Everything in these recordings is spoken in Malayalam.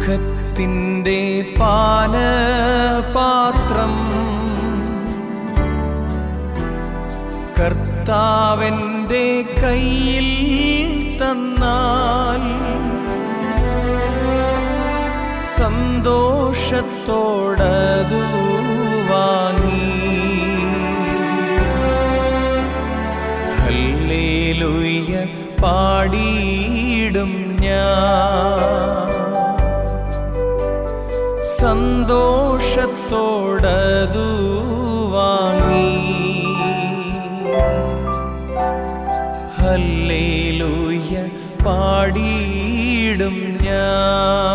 ദുഃഖത്തിൻ്റെ പാനപാത്രം കർത്താവെൻ്റെ കയ്യിൽ തന്നാൽ സന്തോഷത്തോടതു വാങ്ങി ഹല്ലേലൂയ പാടിയിടും ഞാൻ. സന്തോഷത്തോടതു വാങ്ങി ഹല്ലേലൂയ പാടിയിടും ഞാൻ.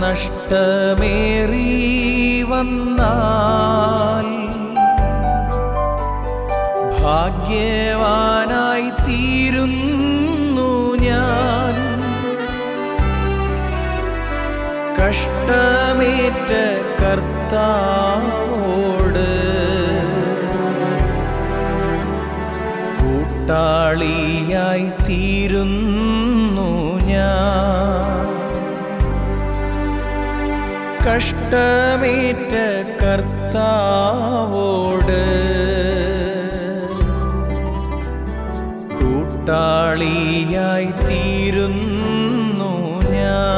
നഷ്ടമേറി വന്നാൽ ഭാഗ്യവാനായി തീരുന്നു ഞാൻ. കഷ്ടമേറ്റ കർത്താവോട് കൂട്ടാളിയായി തീരുന്നു ഞാൻ. കഷ്ടമേറ്റ കർത്താവോട് കൂട്ടാളിയായി തീരുന്നു ഞാൻ.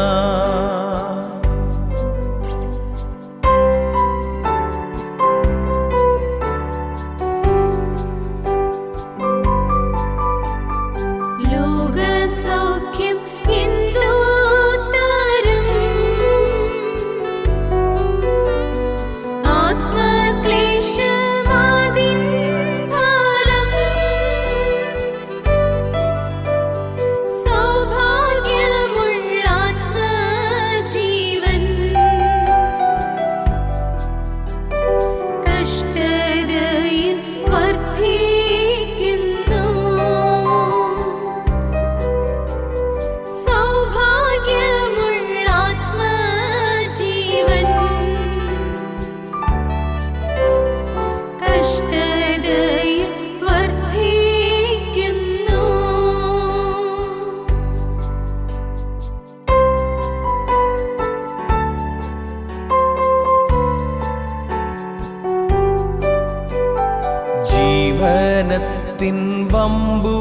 ജീവനത്തിൻ വമ്പു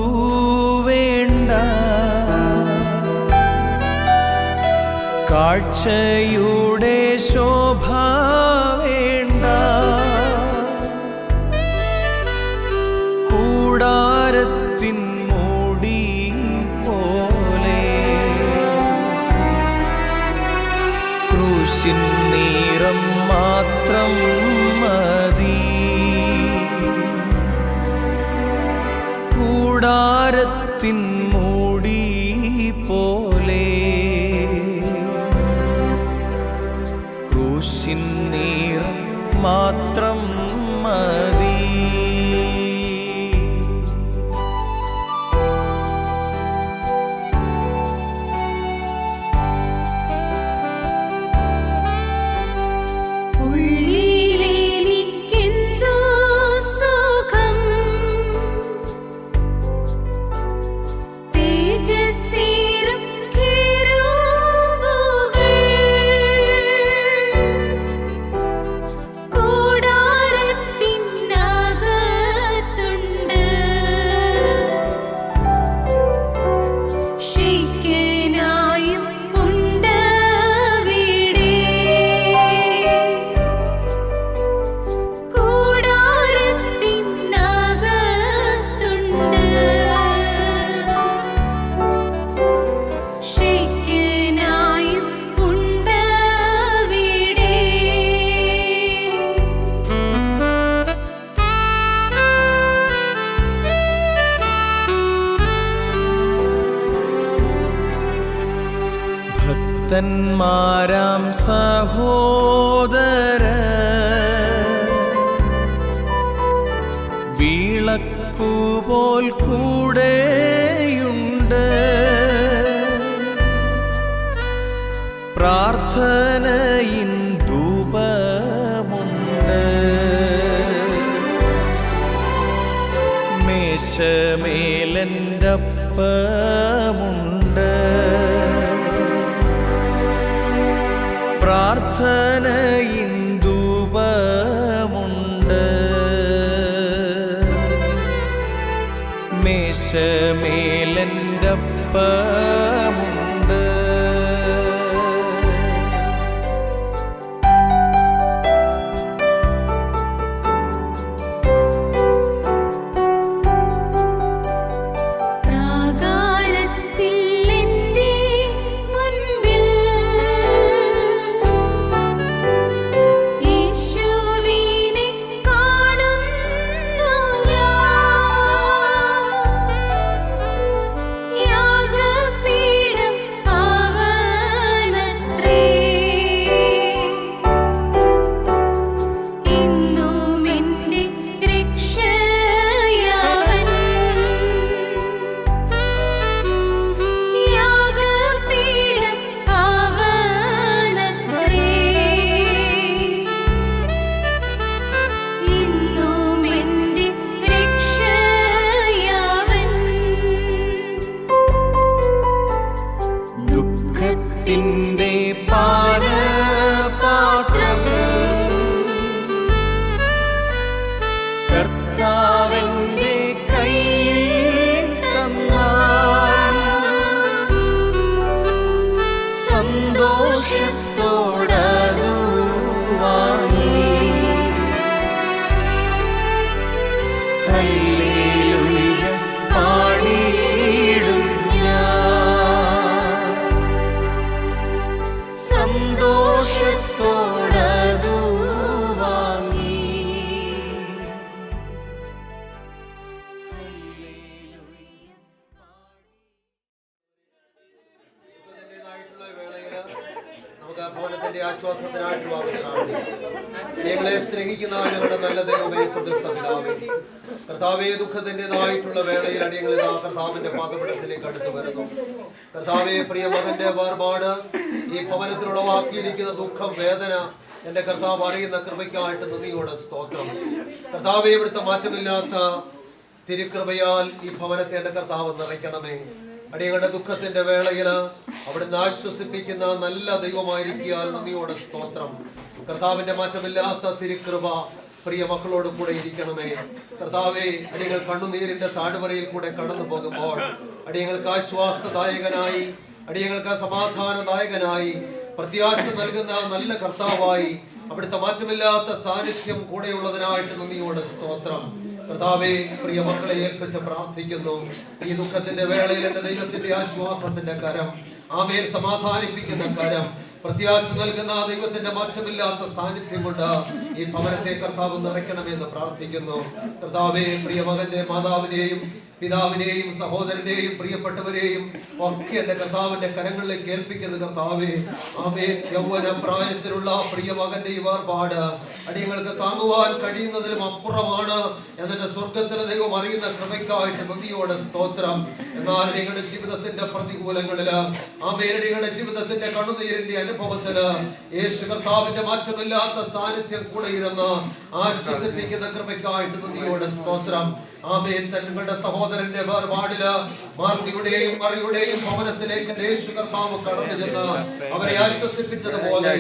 വേണ്ട, കാഴ്ചയുടെ ശോഭ വേണ്ട, കൂടാരത്തിൻ മൂടി പോലെ ക്രൂശിൻ നിറം മാത്രം മതി. കൂടാരത്തിൻ മൂടി പോലെ ക്രൂശിൻ നിറം മാത്രം മതി. Cool. സഹോദര വിളക്കുപോൽ കൂടെയുണ്ട്. പ്രാർത്ഥനയിൻ ധൂപമുണ്ട്. മേശമേലൻ്റപ്പമുണ്ട്. പ്രാർത്ഥനയിൻ ധൂപമുണ്ട്. മേശമേലൻ്റപ്പമുണ്ട്. ദുഃഖത്തിൻ്റെ പാനപാത്രം കർത്താവിൻ്റെ കയ്യിൽ തന്നാൽ സന്തോഷത്തോടതു വാങ്ങി ഹല്ലേലൂയ പാടിയിടും സന്തോഷത്തോടതു വാങ്ങി. നമുക്ക് ഭവനത്തിന്റെ ആശ്വാസത്തിനായിട്ട് ഞങ്ങളെ സ്നേഹിക്കുന്ന ഞങ്ങളുടെ നല്ല ദൈവമേ, സ്വർഗ്ഗസ്ഥ പിതാവേ, കർത്താവേ, ദുഃഖത്തിൻ്റെതായിട്ടുള്ള വേളയിൽ അടിയങ്ങൾ കർത്താവിന്റെ പാദപീഠത്തിലേക്ക് അടുത്ത് വരുന്നു. കർത്താവേ, പ്രിയ മകന്റെ വേർപാട് ഈ ഭവനത്തിലുളവാക്കിയിരിക്കുന്ന ദുഃഖം, വേദന എന്റെ കർത്താവ് അറിയുന്ന കൃപയ്ക്കായിട്ട് നന്ദിയോടെ സ്തോത്രം. കർത്താവേ, ഇവിടുത്തെ മാറ്റമില്ലാത്ത തിരുകൃപയാൽ ഈ ഭവനത്തെ എന്റെ കർത്താവ് നിറയ്ക്കണമേ. അടിയങ്ങളുടെ ദുഃഖത്തിന്റെ വേളയില് അവിടുന്ന് ആശ്വസിപ്പിക്കുന്ന നല്ല ദൈവമായിരിക്കാൽ നന്ദിയോടെ സ്തോത്രം. കർത്താവിന്റെ മാറ്റമില്ലാത്ത തിരുകൃപ പ്രിയ മക്കളോട് കൂടെ ഇരിക്കണമേ. കർത്താവേ, അടിയങ്ങൾ കണ്ണുനീരിന്റെ താഴ്വരയിൽ കൂടെ കടന്നു പോകുമ്പോൾ അടിയങ്ങൾക്ക് ആശ്വാസദായകനായി, അടിയങ്ങൾക്ക് സമാധാനദായകനായി, പ്രത്യാശ നൽകുന്ന നല്ല കർത്താവായി അവിടുത്തെ മാറ്റമില്ലാത്ത സാന്നിധ്യം കൂടെയുള്ളതിനായിട്ട് നന്ദിയോടെ സ്തോത്രം. കർത്താവേ, പ്രിയ മക്കളെ ഏൽപ്പിച്ച് പ്രാർത്ഥിക്കുന്നു. ഈ ദുഃഖത്തിന്റെ വേളയിൽ എന്റെ ദൈവത്തിന്റെ ആശ്വാസത്തിന്റെ കരം, ആമേൻ, സമാധാനിപ്പിക്കുന്ന കരം, പ്രത്യാശ നൽകുന്ന ദൈവത്തിന്റെ മാറ്റമില്ലാത്ത സാന്നിധ്യം കൊണ്ട് ഈ ഭവനത്തെ കർത്താവ് നിറയ്ക്കണമെന്ന് പ്രാർത്ഥിക്കുന്നു. കർത്താവേ, പ്രിയ മകന്റെ മാതാവിനെയും പിതാവിനെയും സഹോദരനെയും പ്രിയപ്പെട്ടവരെയും ഒക്കെ എന്റെ കർത്താവിന്റെ കരങ്ങളിലേക്ക് ഏൽപ്പിക്കുന്ന കർത്താവേ, ആമേൻ, യൗവന പ്രായത്തിലുള്ള പ്രിയ മകന്റെ ഈ വേർപാട് അടിയങ്ങൾക്ക് താങ്ങുവാൻ കഴിയുന്നതിലും അപ്പുറമാണ് എന്നെ സ്വർഗത്തിലെ ദൈവം അറിയുന്ന കൃപയ്ക്കായിട്ട് നന്ദിയോടെ സ്തോത്രം. എന്നാൽ നിങ്ങളുടെ ജീവിതത്തിന്റെ പ്രതികൂലങ്ങളില്, ആമേൻ, നിങ്ങളുടെ ജീവിതത്തിന്റെ കണ്ണുനീരിന്റെ അനുഭവത്തില് യേശു കർത്താവിന്റെ മാറ്റമില്ലാത്ത സാന്നിധ്യം കൂടെ ഇരുന്ന് ആശ്വസിപ്പിക്കുന്ന കൃപയ്ക്കായിട്ട് നന്ദിയോടെ സ്തോത്രം. ആമേൻ, തങ്ങളുടെ സഹോദരന്റെ വേർപാടില് മാർത്തിയുടെയും മറിയുടെയും ഭവനത്തിലേക്ക് യേശു കർത്താവ് കടന്നു ചെന്ന് അവരെ ആശ്വസിപ്പിച്ചതുപോലെ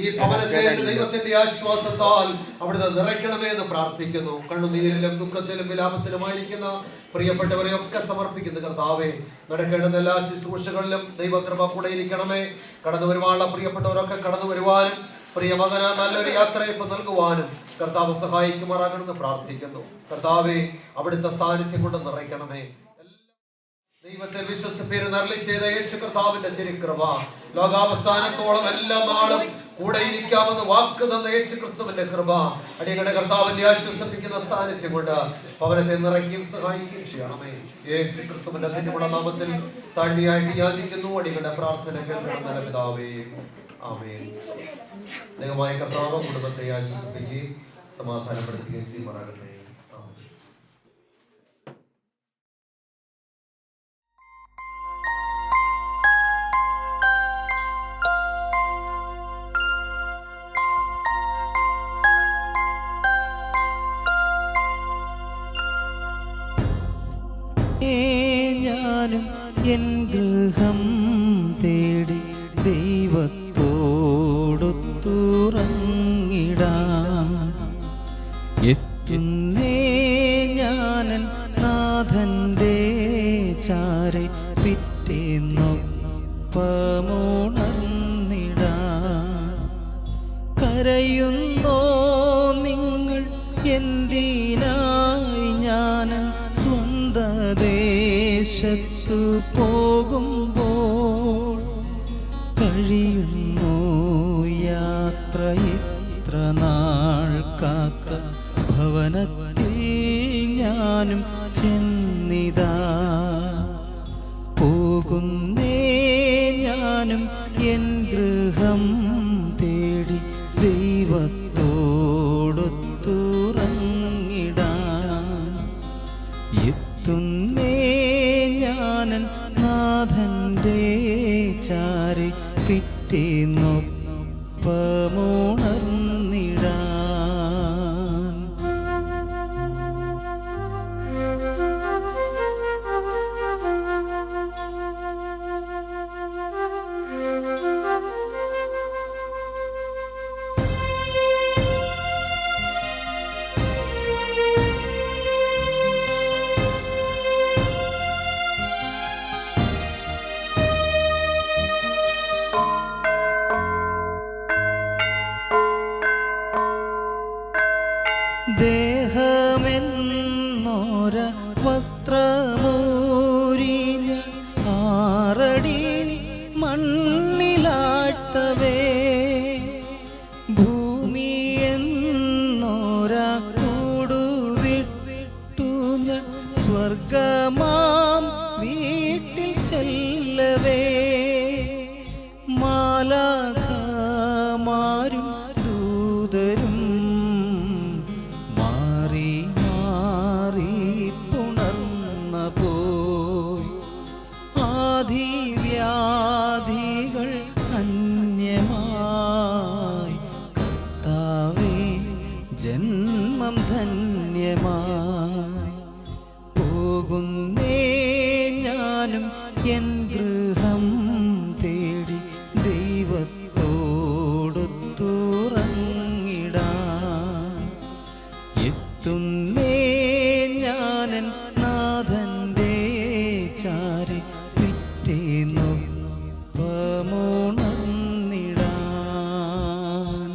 ഈ ഭവനത്തെ ദൈവത്തിന്റെ ആശ്വാസത്താൽ അവിടുന്ന് നിറയ്ക്കണമേ എന്ന് പ്രാർത്ഥിക്കുന്നു. കണ്ണുനീരിലും ദുഃഖത്തിലും വിലാപത്തിലുമായിരിക്കുന്ന പ്രിയപ്പെട്ടവരെ ഒക്കെ സമർപ്പിക്കുന്ന കർത്താവേ, നടക്കേണ്ടുന്ന എല്ലാ ശുശ്രൂഷകളിലും ദൈവകൃപ കൂടെ ഇരിക്കണമേ. കടന്നു വരുവാനുള്ള പ്രിയപ്പെട്ടവരൊക്കെ കടന്നു വരുവാനും പ്രിയ മകന് നല്ലൊരു യാത്രയപ്പ് നൽകുവാനും കർത്താവ് സഹായിക്കുമാറാകണമെന്ന് പ്രാർത്ഥിക്കുന്നു. കർത്താവേ, അവിടുത്തെ സാന്നിധ്യം കൊണ്ട് നിറയ്ക്കണമേ. ദൈവത്തിൽ വിശ്വസിപ്പേര് അരുളി ചെയ്ത യേശു കർത്താവിന്റെ തിരുകൃപ ലോകാവസാനത്തോളം എല്ലാ നാളും കൂടെ ഇരിക്കാമെന്ന് വാക്ക് തന്ന യേശു ക്രിസ്തുവിന്റെ കൃപ അടിയങ്ങളുടെ കർത്താവിന്റെ ആശ്വസിപ്പിക്കുന്ന സാന്നിധ്യം കൊണ്ട് ഭവനത്തെ നിറയ്ക്കുകയും സഹായിക്കുകയും ചെയ്യണമേ. യേശു ക്രിസ്തുവിന്റെ ധന്യമുള്ള നാമത്തിൽ താഴ്മയായിട്ട് യാചിക്കുന്നു. അടിയങ്ങളുടെ പ്രാർത്ഥന കേൾക്കണം നല്ല പിതാവേ. ആമേൻ. ദൈവമായ കർത്താവ് കുടുംബത്തെ ആശ്വസിപ്പിക്കുകയും സമാധാനപ്പെടുത്തുകയും ചെയ്യുമാറാകട്ടെ. ഞാനും എൻ ഗൃഹം തേടി ദൈവത്തോടൊത്തുറങ്ങിടാൻ എത്തുന്നേ. ഞാനൻ നാഥന്റെ ചാരെ പിറ്റേന്നൊപ്പമുണർന്നിടാൻ. കരയുന്നോ നിങ്ങൾ എന്തിനായി? ഞാൻ സ്വന്തദേശത്തു പോകുമ്പോൾ കഴിയുന്നു യാത്ര. ഇത്ര നാൾ കാത്ത ഭവനത്തിൽ ഞാനും ചെന്നിതാ. പോകുന്നേ ഞാനും എൻ ഗൃഹം തേടി ദൈവത്തോടൊത്തുറങ്ങിടാൻ. എത്തുന്നേ ഞാനൻ നാഥന്റെ ചാരി പിറ്റേന്നൊപ്പമുണർന്നിടാൻ. ദേഹമെന്നോര വസ്ത്രമൂരിഞ്ഞ് 6 അടി മണ്ണിലാഴ്ത്തവേ, ഭൂമി എന്നോര കൂടുവിട്ടു ഞാൻ സ്വർഗമാം വീട്ടിൽ ചെല്ലവേ. മാലാഖമാരും ദൂതരും മാറി മാറി പുണർന്ന പോയി. ആദിവ്യാധികൾ അന്യമായി. കർത്താവേ ജന്മം ധന്യമായി. പോകുന്നേ ഞാനും എൻ ഗൃഹം തേടി ദൈവത്തോടൊത്തുറങ്ങിടാൻ. എത്തുന്നേ ഞാനൻ നാഥന്റെ ചാരി പിറ്റേന്നൊപ്പമുണർന്നിടാൻ.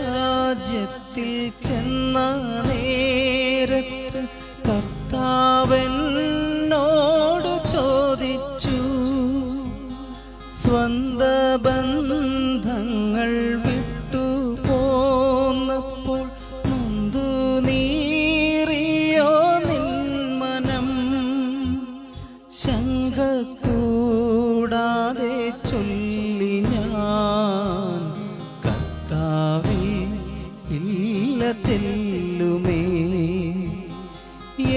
സ്വർഗരാജ്യത്തിൽ ചെന്ന നേരത്ത് കർത്താവെന്നോട് ചോദിച്ചു, സ്വന്ത ബന്ധങ്ങൾ വിട്ടു പോന്നപ്പോൾ നൊന്തു നീറിയോ നിൻ മനം? ശങ്ക കൂടാതെ ചൊല്ലി ഞാൻ, കർത്താവേ ഇല്ല തെല്ലുമേ.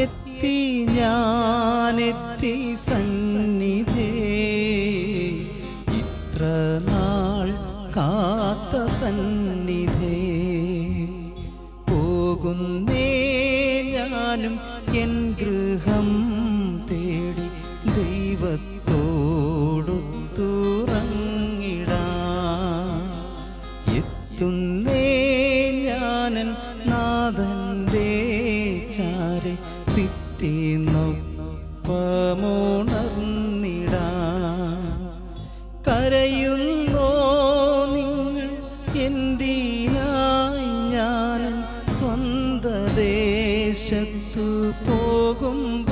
എത്തി ഞാനെത്തി സന്നിധേ, ഇത്ര നാൾ കാത്ത സന്നിധേ. പോകുന്നേ ഞാനും എൻ ഗൃഹം തേടി ദൈവത്തോടൊത്തുറങ്ങിടാൻ. എത്തുന്നേ ഞാനൻ നാഥന്റെ ചാരി പിറ്റേന്നൊപ്പമുണർന്നിടാൻ. കരയുന്നോ ദേശത്തു പോകുമ്പോൾ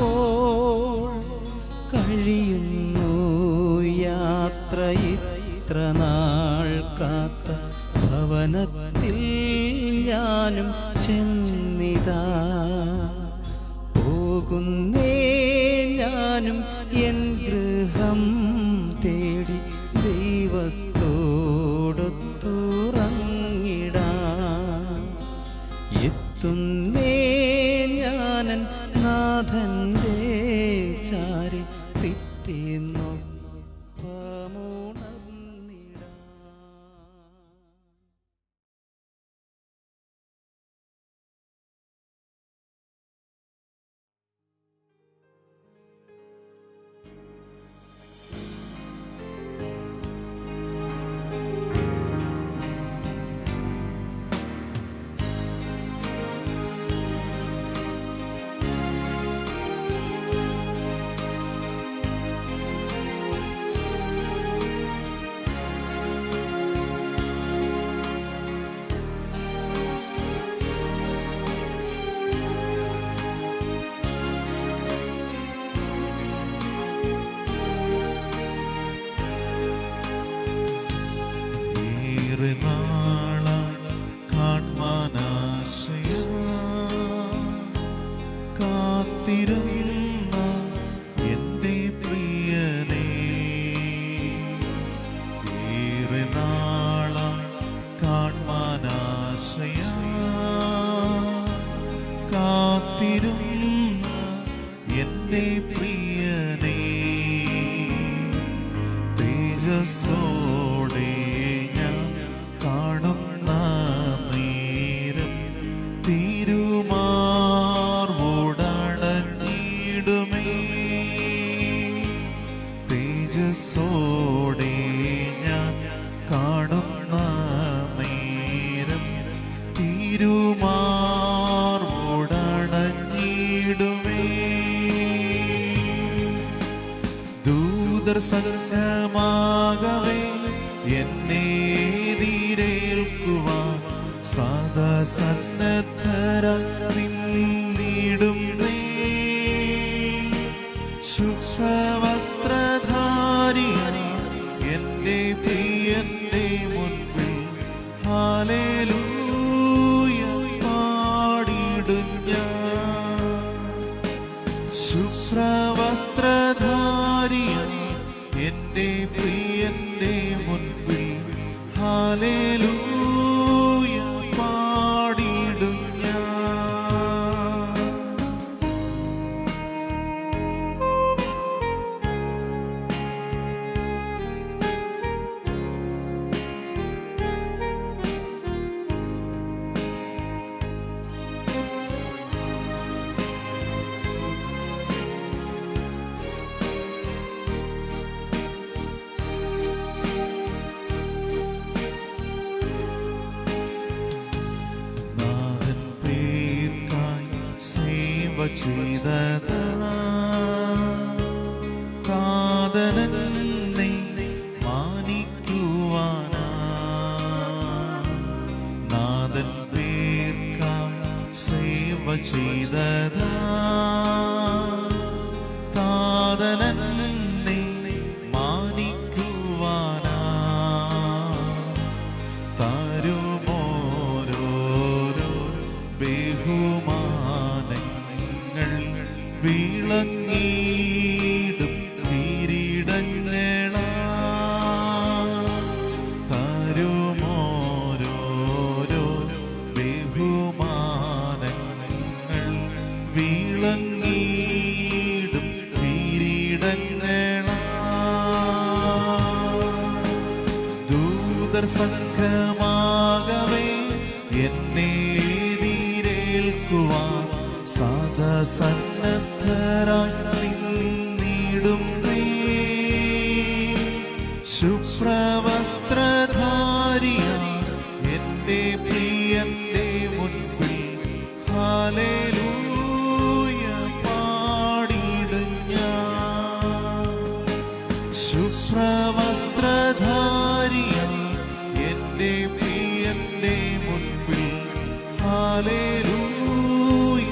കഴിയുന്നു യാത്ര ഇത്ര നാൾ കാത്ത ഭവനത്തിൽ ഞാനും ചെന്നിതാ പോകുന്നേ ഞാനും എൻ ഗൃഹം തേടി ദൈവത്തോടൊത്തുറങ്ങിടാം എത്തുന്നേ ഞാനൻ നാഥൻ്റെ ചാരി പിറ്റേന്നൊപ്പമുണർന്നിടാം. കാത്തിരുന്ന എൻ്റെ പ്രിയനേ, ഏറെ നാളായി കാൺമാനാശയാ കാത്തിരുന്ന എൻ്റെ പ്രിയനേ, തേജസ്സോടെ ഞാൻ കാണുന്ന നേരം തിരുമാർവോടണഞ്ഞിടുമേ, തേജസ്സോടെ ഞാൻ കാണുന്ന നേരം തിരുമാർവോടണഞ്ഞിടുമേ. ദൂതർ സംഘമാകവേ എന്നെ എതിരേൽക്കുവാൻ സദാ സന്നദ്ധരായി നിന്നിടുന്നേ, ശുഭ്രവസ്ത്രധാരിയായി എൻ്റെ പ്രിയന്റെ മുൻപിൽ ഹല്ലേലൂയ പാടിടും ഞാൻ. ശുഭ്രവസ്ത്രധാരിയായി എൻ്റെ പ്രിയന്റെ മുൻപിൽ ഹല്ലേലൂയ പാടിടും ഞാൻ. നാഥൻ പേർക്കായി സേവ ചെയ്തതാ കാതലനെ മാനിക്കുവാനാ, നാഥൻ പേർക്കായി സേവ ചെയ്തതാ കാതലനെ മാനിക്കുവാനാ, തരുമോരോരോ ബഹുമാനങ്ങൾ വിളങ്ങിടും കിരീടങ്ങളാ, തരുമോരോരോ ബഹുമാനങ്ങൾ വിളങ്ങിടും കിരീടങ്ങളാ. ദൂതർ സംഘമാകവേ എന്നെ എതിരേൽക്കുവാൻ സദാ സന്നദ്ധരായി നിന്നിടുന്നേ, ശുഭ്രവസ്ത്രധാരിയായി എൻ്റെ പ്രിയന്റെ മുൻപിൽ ഹല്ലേലൂയ പാടിടും ഞാൻ. ശുഭ്രവസ്ത്രധാരിയായി എൻ്റെ പ്രിയന്റെ മുൻപിൽ ഹല്ലേലൂയ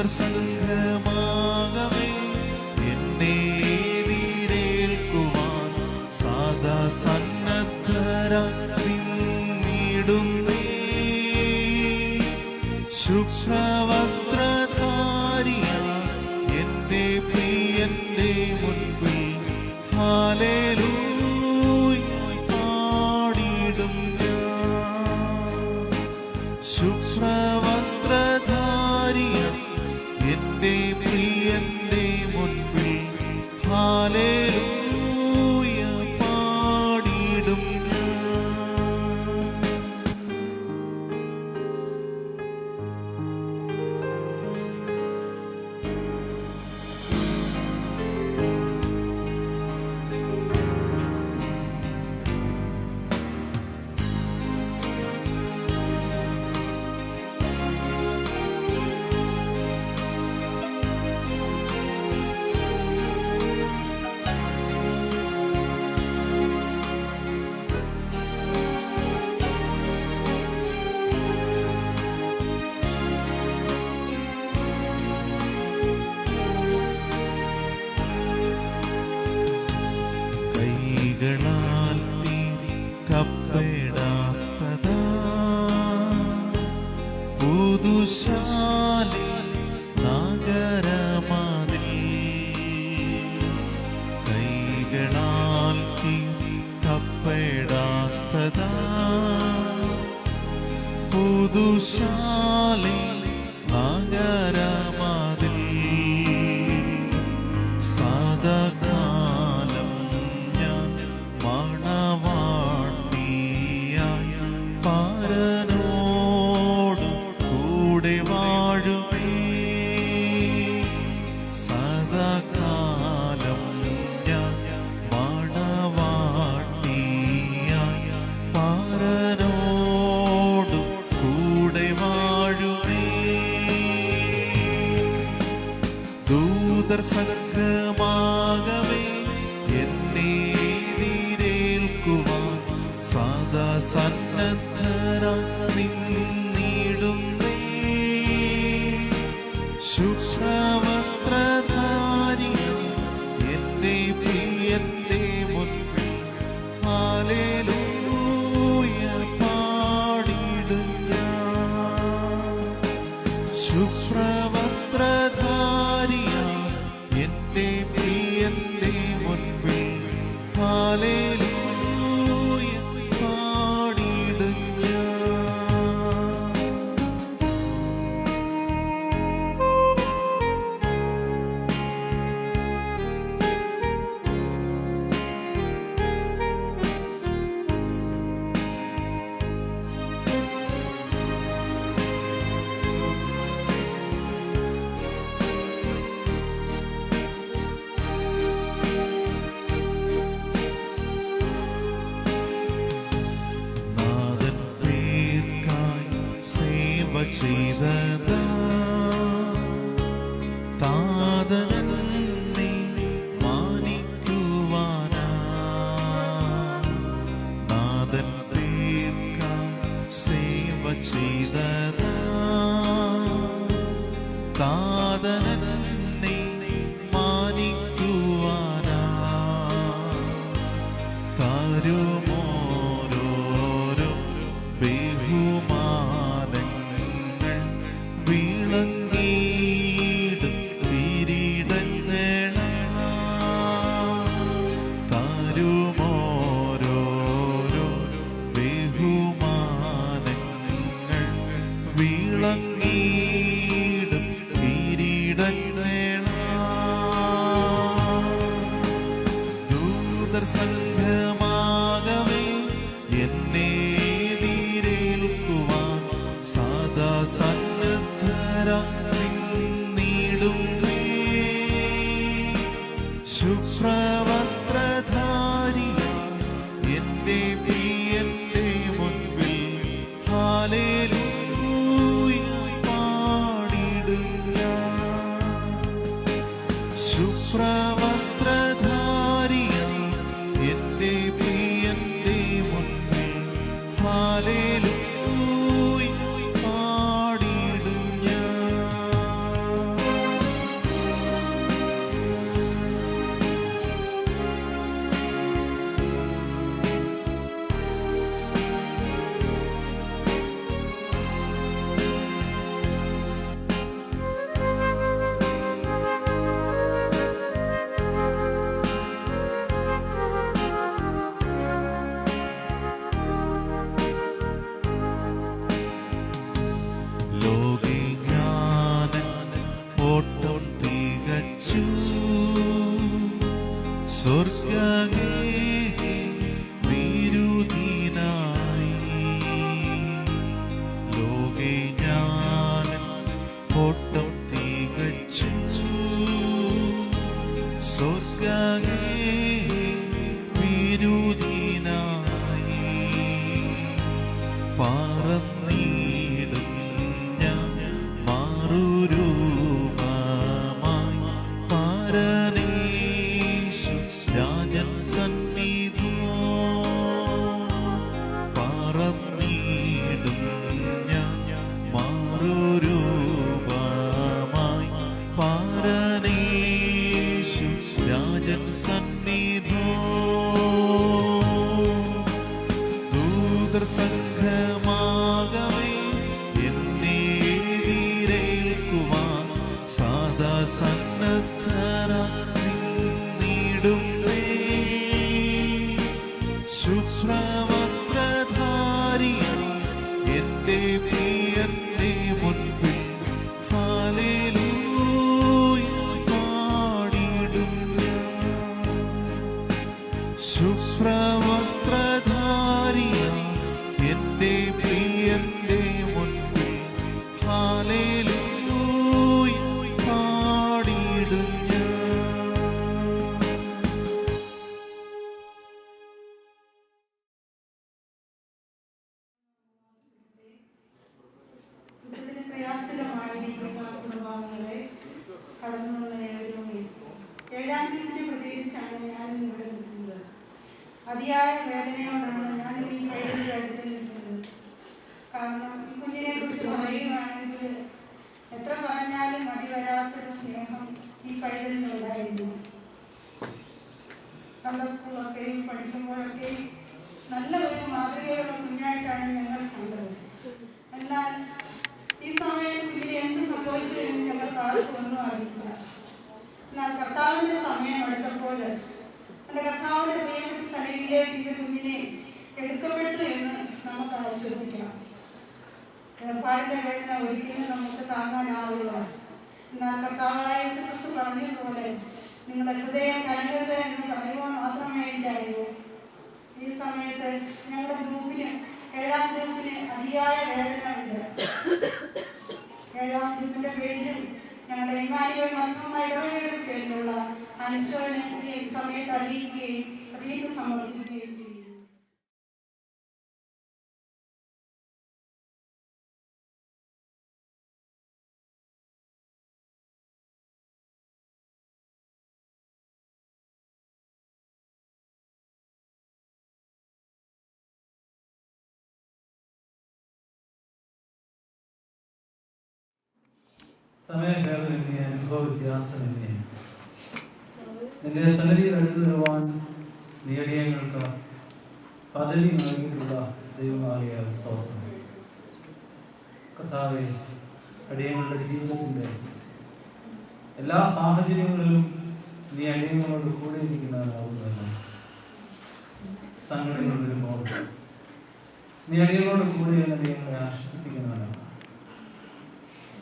ദൂതർ സംഘമാകവേ എന്നെ എതിരേൽക്കുവാൻ സദാ സന്നദ്ധരായി നിന്നിടുന്നേ. ശുഭ്രവസ്ത്രധാരിയായി എന്റെ പ്രിയന്റെ മുൻപിൽ ഹല്ലേലൂയ പാടിടും ഞാൻ. ശുഭ്രവസ്ത്രധാരിയായി എന്റെ പ്രിയന്റെ മുൻപിൽ ഹല്ലേലൂയ പാടിടും ഞാൻ. കൈകളാൽ കപ്പെടാത്തതാ പുതുശാലി നഗരമതിൽ. കൈകളാൽ കപ്പെടാത്തതാ പുതുശാലി നഗരമതിൽ. സദാകാലം ഞാൻ മണവാട്ടിയായ പരനോടു കൂടെ വാഴുമേ. സദാകാലം ഞാൻ മണവാട്ടിയായ പരനോടു കൂടെ വാഴുമേ. ദൂതർ സംഘമാകവേ എന്നെ എതിരേൽക്കുവാൻ സദാ സന്നദ്ധരായി നിന്നിടുന്നേ. ശുഭ്രവസ്ത്രധാരിയായി എന്റെ പ്രിയന്റെ മുൻപിൽ ഹല്ലേലൂയ പാടിടും ഞാൻ. ശുഭ്രവസ്ത്രധാരിയായി എന്റെ പ്രിയന്റെ മുൻപിൽ ഹല്ലേലൂയ പാടിടും ഞാൻ. സ്വർഗേ വിരുദിനായി ലോകേ ഞാൻ ഓട്ടം തികച്ചു. സ്വർഗേ വിരുദിനായി പറന്നിടും ഞാൻ മാറുരൂപമായി പരനേശു രാജൻ സന്നിധിയോ. പറന്നിടും ഞാൻ മാറുരൂപമായി പരനേശു രാജൻ സന്നിധിയോ. ദൂതർ സംഘമാകവേ എന്നെ എതിരേൽക്കുവാൻ സദാ സന്നദ്ധരായി നിന്നിടുന്നേ. ശുഭ്രവസ്ത്രധാരിയായി എന്റെ പ്രിയന്റെ മുൻപിൽ ഹല്ലേലൂയ പാടിടും ഞാൻ. ശുഭ്രവസ്ത്രധാരിയായി എന്റെ പ്രിയന്റെ മുൻപിൽ ഹല്ലേലൂയ പാടിടും ഞാൻ. ദുഃഖത്തിലും പ്രയാസത്തിലുമായിരിക്കുന്ന കുടുംബാംഗങ്ങളെ കടന്നു വന്ന ഏവരും ഏഴാം തീയതി പ്രത്യേകിച്ചാണ് ഞാൻ ഇവിടെ നിൽക്കുന്നത്. അതിയായ വേദനയോടാണ് ഞാൻ ഈ കൈകളുടെ അടുത്ത് നിൽക്കുന്നത്. കാരണം ഈ കുഞ്ഞിനെ കുറിച്ച് പറയുകയാണെങ്കിൽ എത്ര പറഞ്ഞാലും മതി വരാത്തൊരു സ്നേഹം ഈ കൈകളിലുണ്ടായിരുന്നു. സൺഡേ സ്കൂളൊക്കെയും പഠിക്കുമ്പോഴൊക്കെയും നല്ല ഒരു മാതൃകയുള്ള കുഞ്ഞായിട്ടാണ് ഞങ്ങൾ കണ്ടത്. എന്നാൽ ഈ സമയം കുഞ്ഞിന് എന്ത് സംഭവിച്ചു എന്ന് ഞങ്ങൾക്ക് ആർക്കും ഒന്നും അറിയില്ല. എന്നാൽ കർത്താവിൻ്റെ സമയം എടുത്തപ്പോൾ എൻ്റെ കർത്താവിൻ്റെ പ്രിയപ്പെട്ട സന്നിധിയിലേക്ക് ഈ കുഞ്ഞിനെ എടുക്കപ്പെട്ടു എന്ന് നമുക്ക് ആശ്വസിക്കാം. വേർപാടിൻ്റെ വേദന ഒരിക്കലും നമുക്ക് താങ്ങാനാവില്ല. എന്നാൽ കർത്താവായ യേശുക്രിസ്തു പറഞ്ഞതുപോലെ നിങ്ങളുടെ ഹൃദയം കലങ്ങരുത് എന്ന് പറയുവാൻ മാത്രമേ എനിക്കറിയൂ. ഈ സമയത്ത് ഞങ്ങളുടെ ഗ്രൂപ്പിന് ഏഴാം ഗ്രൂപ്പിന് അതിയായ വേദന ഉണ്ട്. ഏഴാം ഗ്രൂപ്പിന്റെ പേരിലും ഞങ്ങളുടെ ഇമാനിയോ മർമ്മ ഇടവകയുടെ പേരിലുള്ള അനുശോചനത്തെ സമയത്ത് അറിയിക്കുകയും അറിയിച്ച് സമർപ്പിക്കുകയും ചെയ്യും. സമയഭേദമന്യേ അനുഭവ വ്യത്യാസമന്യേ നിന്റെ സന്നിധിയിൽ അടുത്തു വരുവാൻ നേടിയങ്ങൾക്ക് പദവി നൽകിയിട്ടുള്ള ദൈവമായ സ്തോത്രം. കർത്താവേ, അടിയങ്ങളുടെ ജീവിതത്തിൻ്റെ എല്ലാ സാഹചര്യങ്ങളിലും നീ അടിയങ്ങളോട് കൂടെ ഇരിക്കുന്നവരാകുന്നതല്ല. സങ്കടങ്ങൾ വരുമ്പോൾ നീ അടിയങ്ങളോട് കൂടെ അടിയങ്ങളെ ആശ്വസിപ്പിക്കുന്നവരാണ്.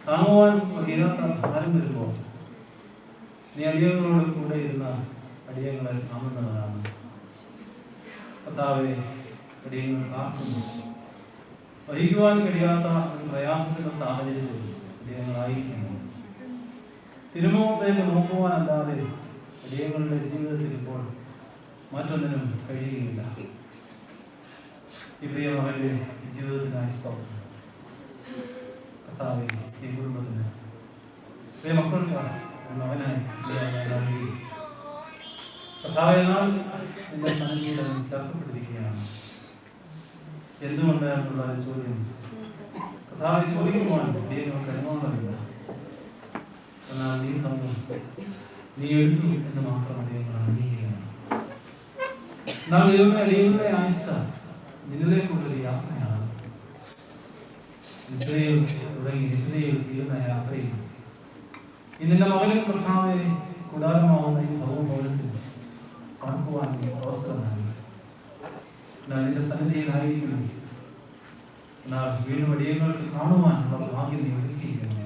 താങ്ങുവാൻ കഴിയാത്ത ഭാരം വരുമ്പോൾ നീ അടിയങ്ങളോട് കൂടെ ഇരുന്ന അടിയങ്ങളെ താങ്ങുന്നവരാണ്. കർത്താവേ, അടിയങ്ങൾ കാക്കുന്നു. വഹിക്കുവാൻ കഴിയാത്ത പ്രയാസത്തിന്റെ സാഹചര്യത്തിൽ അടിയങ്ങളായിരിക്കുന്നു. തിരുമുഖത്തേക്ക് നോക്കുവാനല്ലാതെ അടിയങ്ങളുടെ ജീവിതത്തിൽ ഇപ്പോൾ മറ്റൊന്നിനും കഴിയുകയില്ല. ഈ പ്രിയ മകന്റെ ജീവിതത്തിനായി സ്തോത്രം. കർത്താവേ, ഈ കുടുംബത്തിന് പ്രിയ മക്കൾക്ക് മകനായി നൽകി. കർത്താവേ, നാൾ നിന്റെ സന്നിധിയിൽ ചേർക്കപ്പെട്ടിരിക്കുകയാണ്. എന്തുകൊണ്ട് എന്നുള്ള ചോദ്യം കർത്താവെ ചോദിക്കുവാൻ ദൈവങ്ങൾക്ക് അനുഭവമില്ല. എന്നാൽ നീ തന്നു, നീ എഴുതു എന്ന് മാത്രം ദൈവങ്ങൾ അംഗീകരിക്കണം. എന്നാൽ ദൈവങ്ങളുടെ ആയുസ് നിന്നിലേക്കുള്ളൊരു യാത്രയാണ്. നിദ്രയിൽ തുടങ്ങി നിദ്രയിൽ തീരുന്ന യാത്രയിൽ ഇന്നിന്റെ മകനും കർത്താവെ കൂടാരമാവുന്ന ഈ ഭൗമഭവനത്തിൽ പാർക്കുവാൻ നീ അവസരം നൽകി. എന്നാൽ നിന്റെ സന്നിധിയിലായിരിക്കുന്നു. എന്നാൽ വീണ്ടും അടിയങ്ങൾക്ക് കാണുവാനുള്ള ഭാഗ്യം നീ ഒരുക്കിയിരിക്കുന്നു.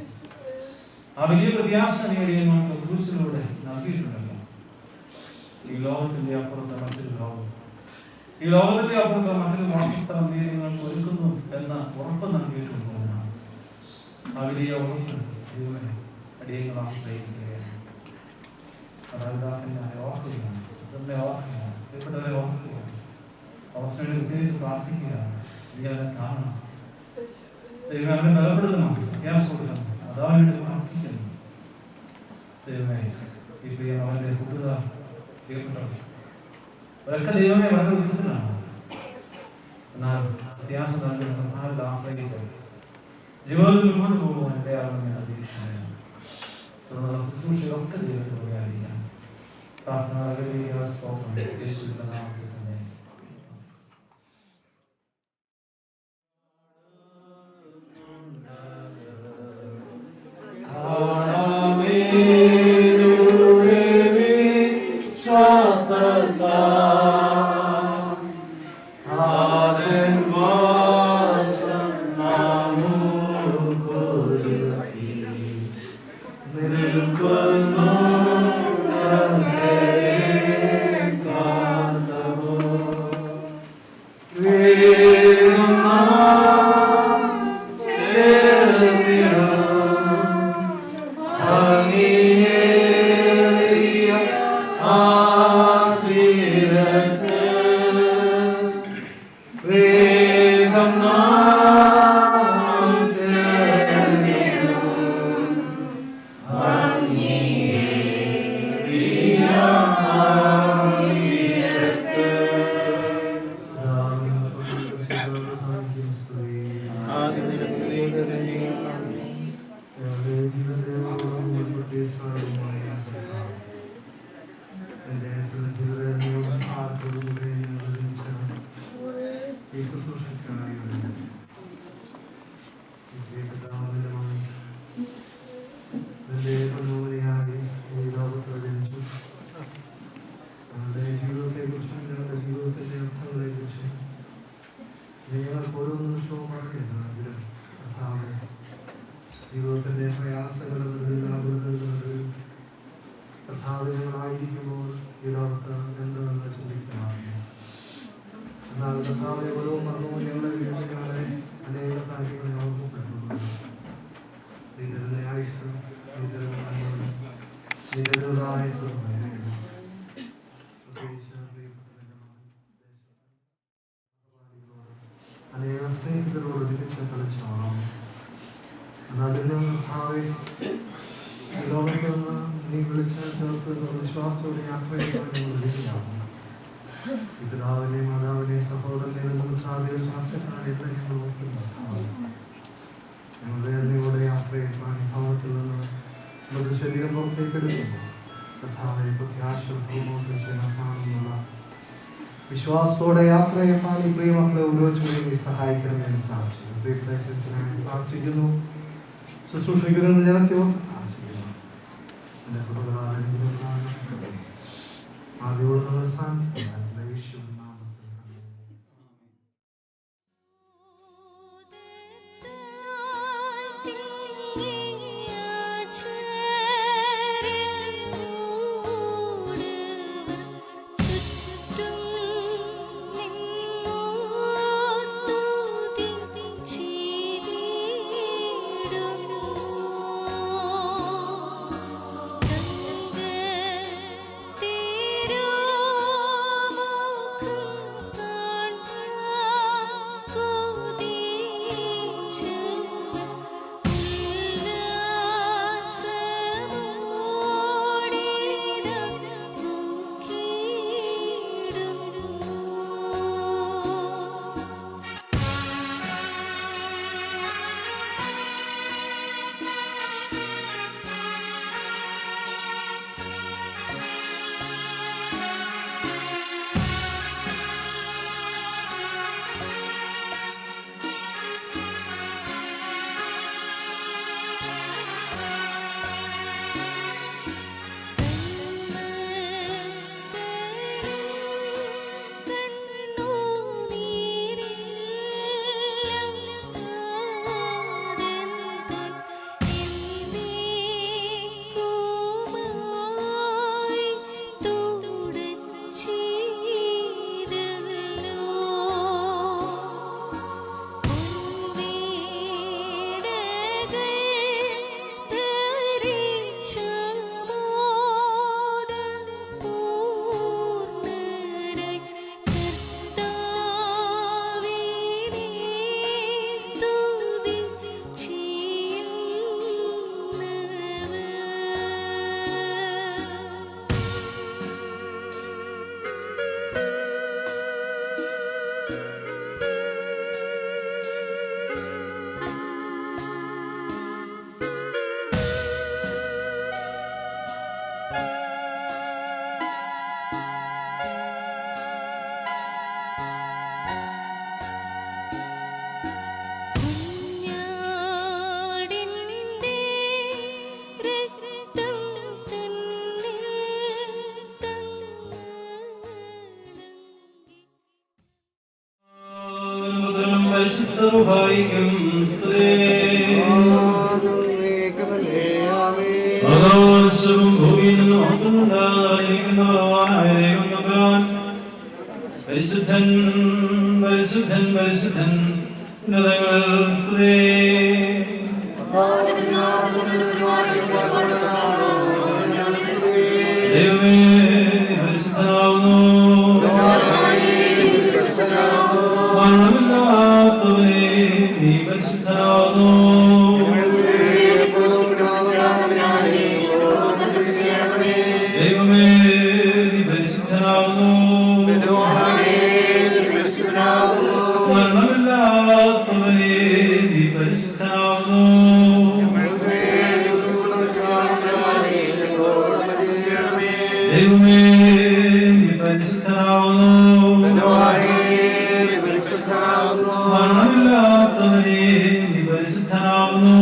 ആ വലിയ പ്രത്യാശ നീ അടിയങ്ങൾക്ക് ക്രൂശിലൂടെ നൽകിയിട്ടുണ്ടല്ലോ. ഈ ലോകത്തിന്റെ അപ്പുറത്തെ മറ്റൊരു ലോകം, ഈ ലോകത്തിന്റെ അപ്പുറത്തെ മറ്റൊരു വാസസ്ഥലം നീ നിങ്ങൾക്ക് ഒരുക്കുന്നു എന്ന ഉറപ്പ് നൽകിയിട്ടുള്ളതാണ്. ആ വലിയ ഉറപ്പ് ദൈവമേ അടിയങ്ങൾ ആശ്രയിക്കുകയാണ്. മാതാപിതാക്കന്മാരെ ഓർക്കുകയാണ്, സുഹൃത്തിനെ ഓർക്കുകയാണ്, പ്രിയപ്പെട്ടവരെ ഓർക്കുകയാണ്, അവസ്ഥയിൽ പ്രത്യേകിച്ച് പ്രാർത്ഥിക്കുകയാണ്. ഇയാളെ കാണണം, ദൈവം അവനെ ബലപ്പെടുത്തണം, പ്രത്യാശ കൊടുക്കണം, അതാവേണ്ടി പ്രാർത്ഥിക്കുന്നു. ദൈവമേ ഈ പ്രിയ അവന്റെ കൂട്ടുകാർ പ്രിയപ്പെട്ടവർ അവരൊക്കെ ദൈവമേ വളരെ ദുഃഖത്തിലാണ്. എന്നാൽ പ്രത്യാശ നൽകുന്ന ആശ്രയിച്ചത് ജീവിതത്തിൽ മുന്നോട്ട് പോകുവാൻ ഇടയാകുന്ന അപേക്ഷയാണ്. തുടർന്നുള്ള ശുശ്രൂഷകളൊക്കെ ദൈവത്തിൽ ഉപകാരിക്കാം. പ്രാർത്ഥന യേശുവിന്റെ നാമത്തിൽ തന്നെ. ജീവിതത്തിന്റെ പ്രയാസങ്ങളും പ്രധാനങ്ങളായിരിക്കുമ്പോൾ ഈ ലോകത്ത് എന്തെന്ന് ചിന്തിക്കാറുണ്ട്. എന്നാൽ കർത്താവെ ഓരോ മർമ്മൂല്യങ്ങളെ വീടുകളെ അനേക കാര്യങ്ങൾ ഓർമ്മപ്പെട്ടുകൊണ്ട് നീതരുടെ ആയുസ് നീതരുതായ അനേക സ്നേഹിതരോട് വിളിച്ച കളിച്ചോണം. എന്നാലും ലോകത്ത് നിന്ന് നീ വിളിച്ച ചേർത്ത് വിശ്വാസത്തോടെ യാത്രയാണ്. പിതാവിനെ മാതാവിനെ സഹോദരനെ സാധ്യത ശാസ്ത്രക്കാരെ ഞങ്ങൾ നോക്കുന്നു. ഞങ്ങളുടെ യാത്രയെ അനുഭവത്തിൽ നിന്ന് നമ്മുടെ ശരീരം പുറത്തേക്ക് എടുക്കുന്നു. കഥാവെ പ്രത്യാശമുള്ള വിശ്വാസത്തോടെ യാത്രയെ പാടി പ്രിയമക്കളെ ഓരോരുത്തരെയും സഹായിക്കണമെന്ന് പ്രാർത്ഥിക്കുന്നു. ശുശ്രൂഷിക്കുന്ന ജനത്തെ ആദ്യോട് നമ്മൾ സാധിക്കുക. റൂഹായിക്കും സ്തുതി. ആകാശവും ഭൂമിയും മഹത്വമുണ്ടായിരിക്കുന്നവനായ ദൈവം തമ്പുരാൻ പരിശുദ്ധൻ പരിശുദ്ധൻ പരിശുദ്ധൻ ഉന്നതങ്ങളിൽ സ്തുതി. ദൈവമേ പരിശുദ്ധനാകുന്നു. മരണമില്ലാത്തവനെ നീ പരിശുദ്ധനാകുന്നു. ദൈവമേ നീ പരിശുദ്ധനാകുന്നു. മരണമില്ലാത്തവനെ നീ പരിശുദ്ധനാകുന്നു. ദൈവമേ നീ പരിശുദ്ധനാകുന്നു. മരണമില്ലാത്തവനെ നീ പരിശുദ്ധനാകുന്നു.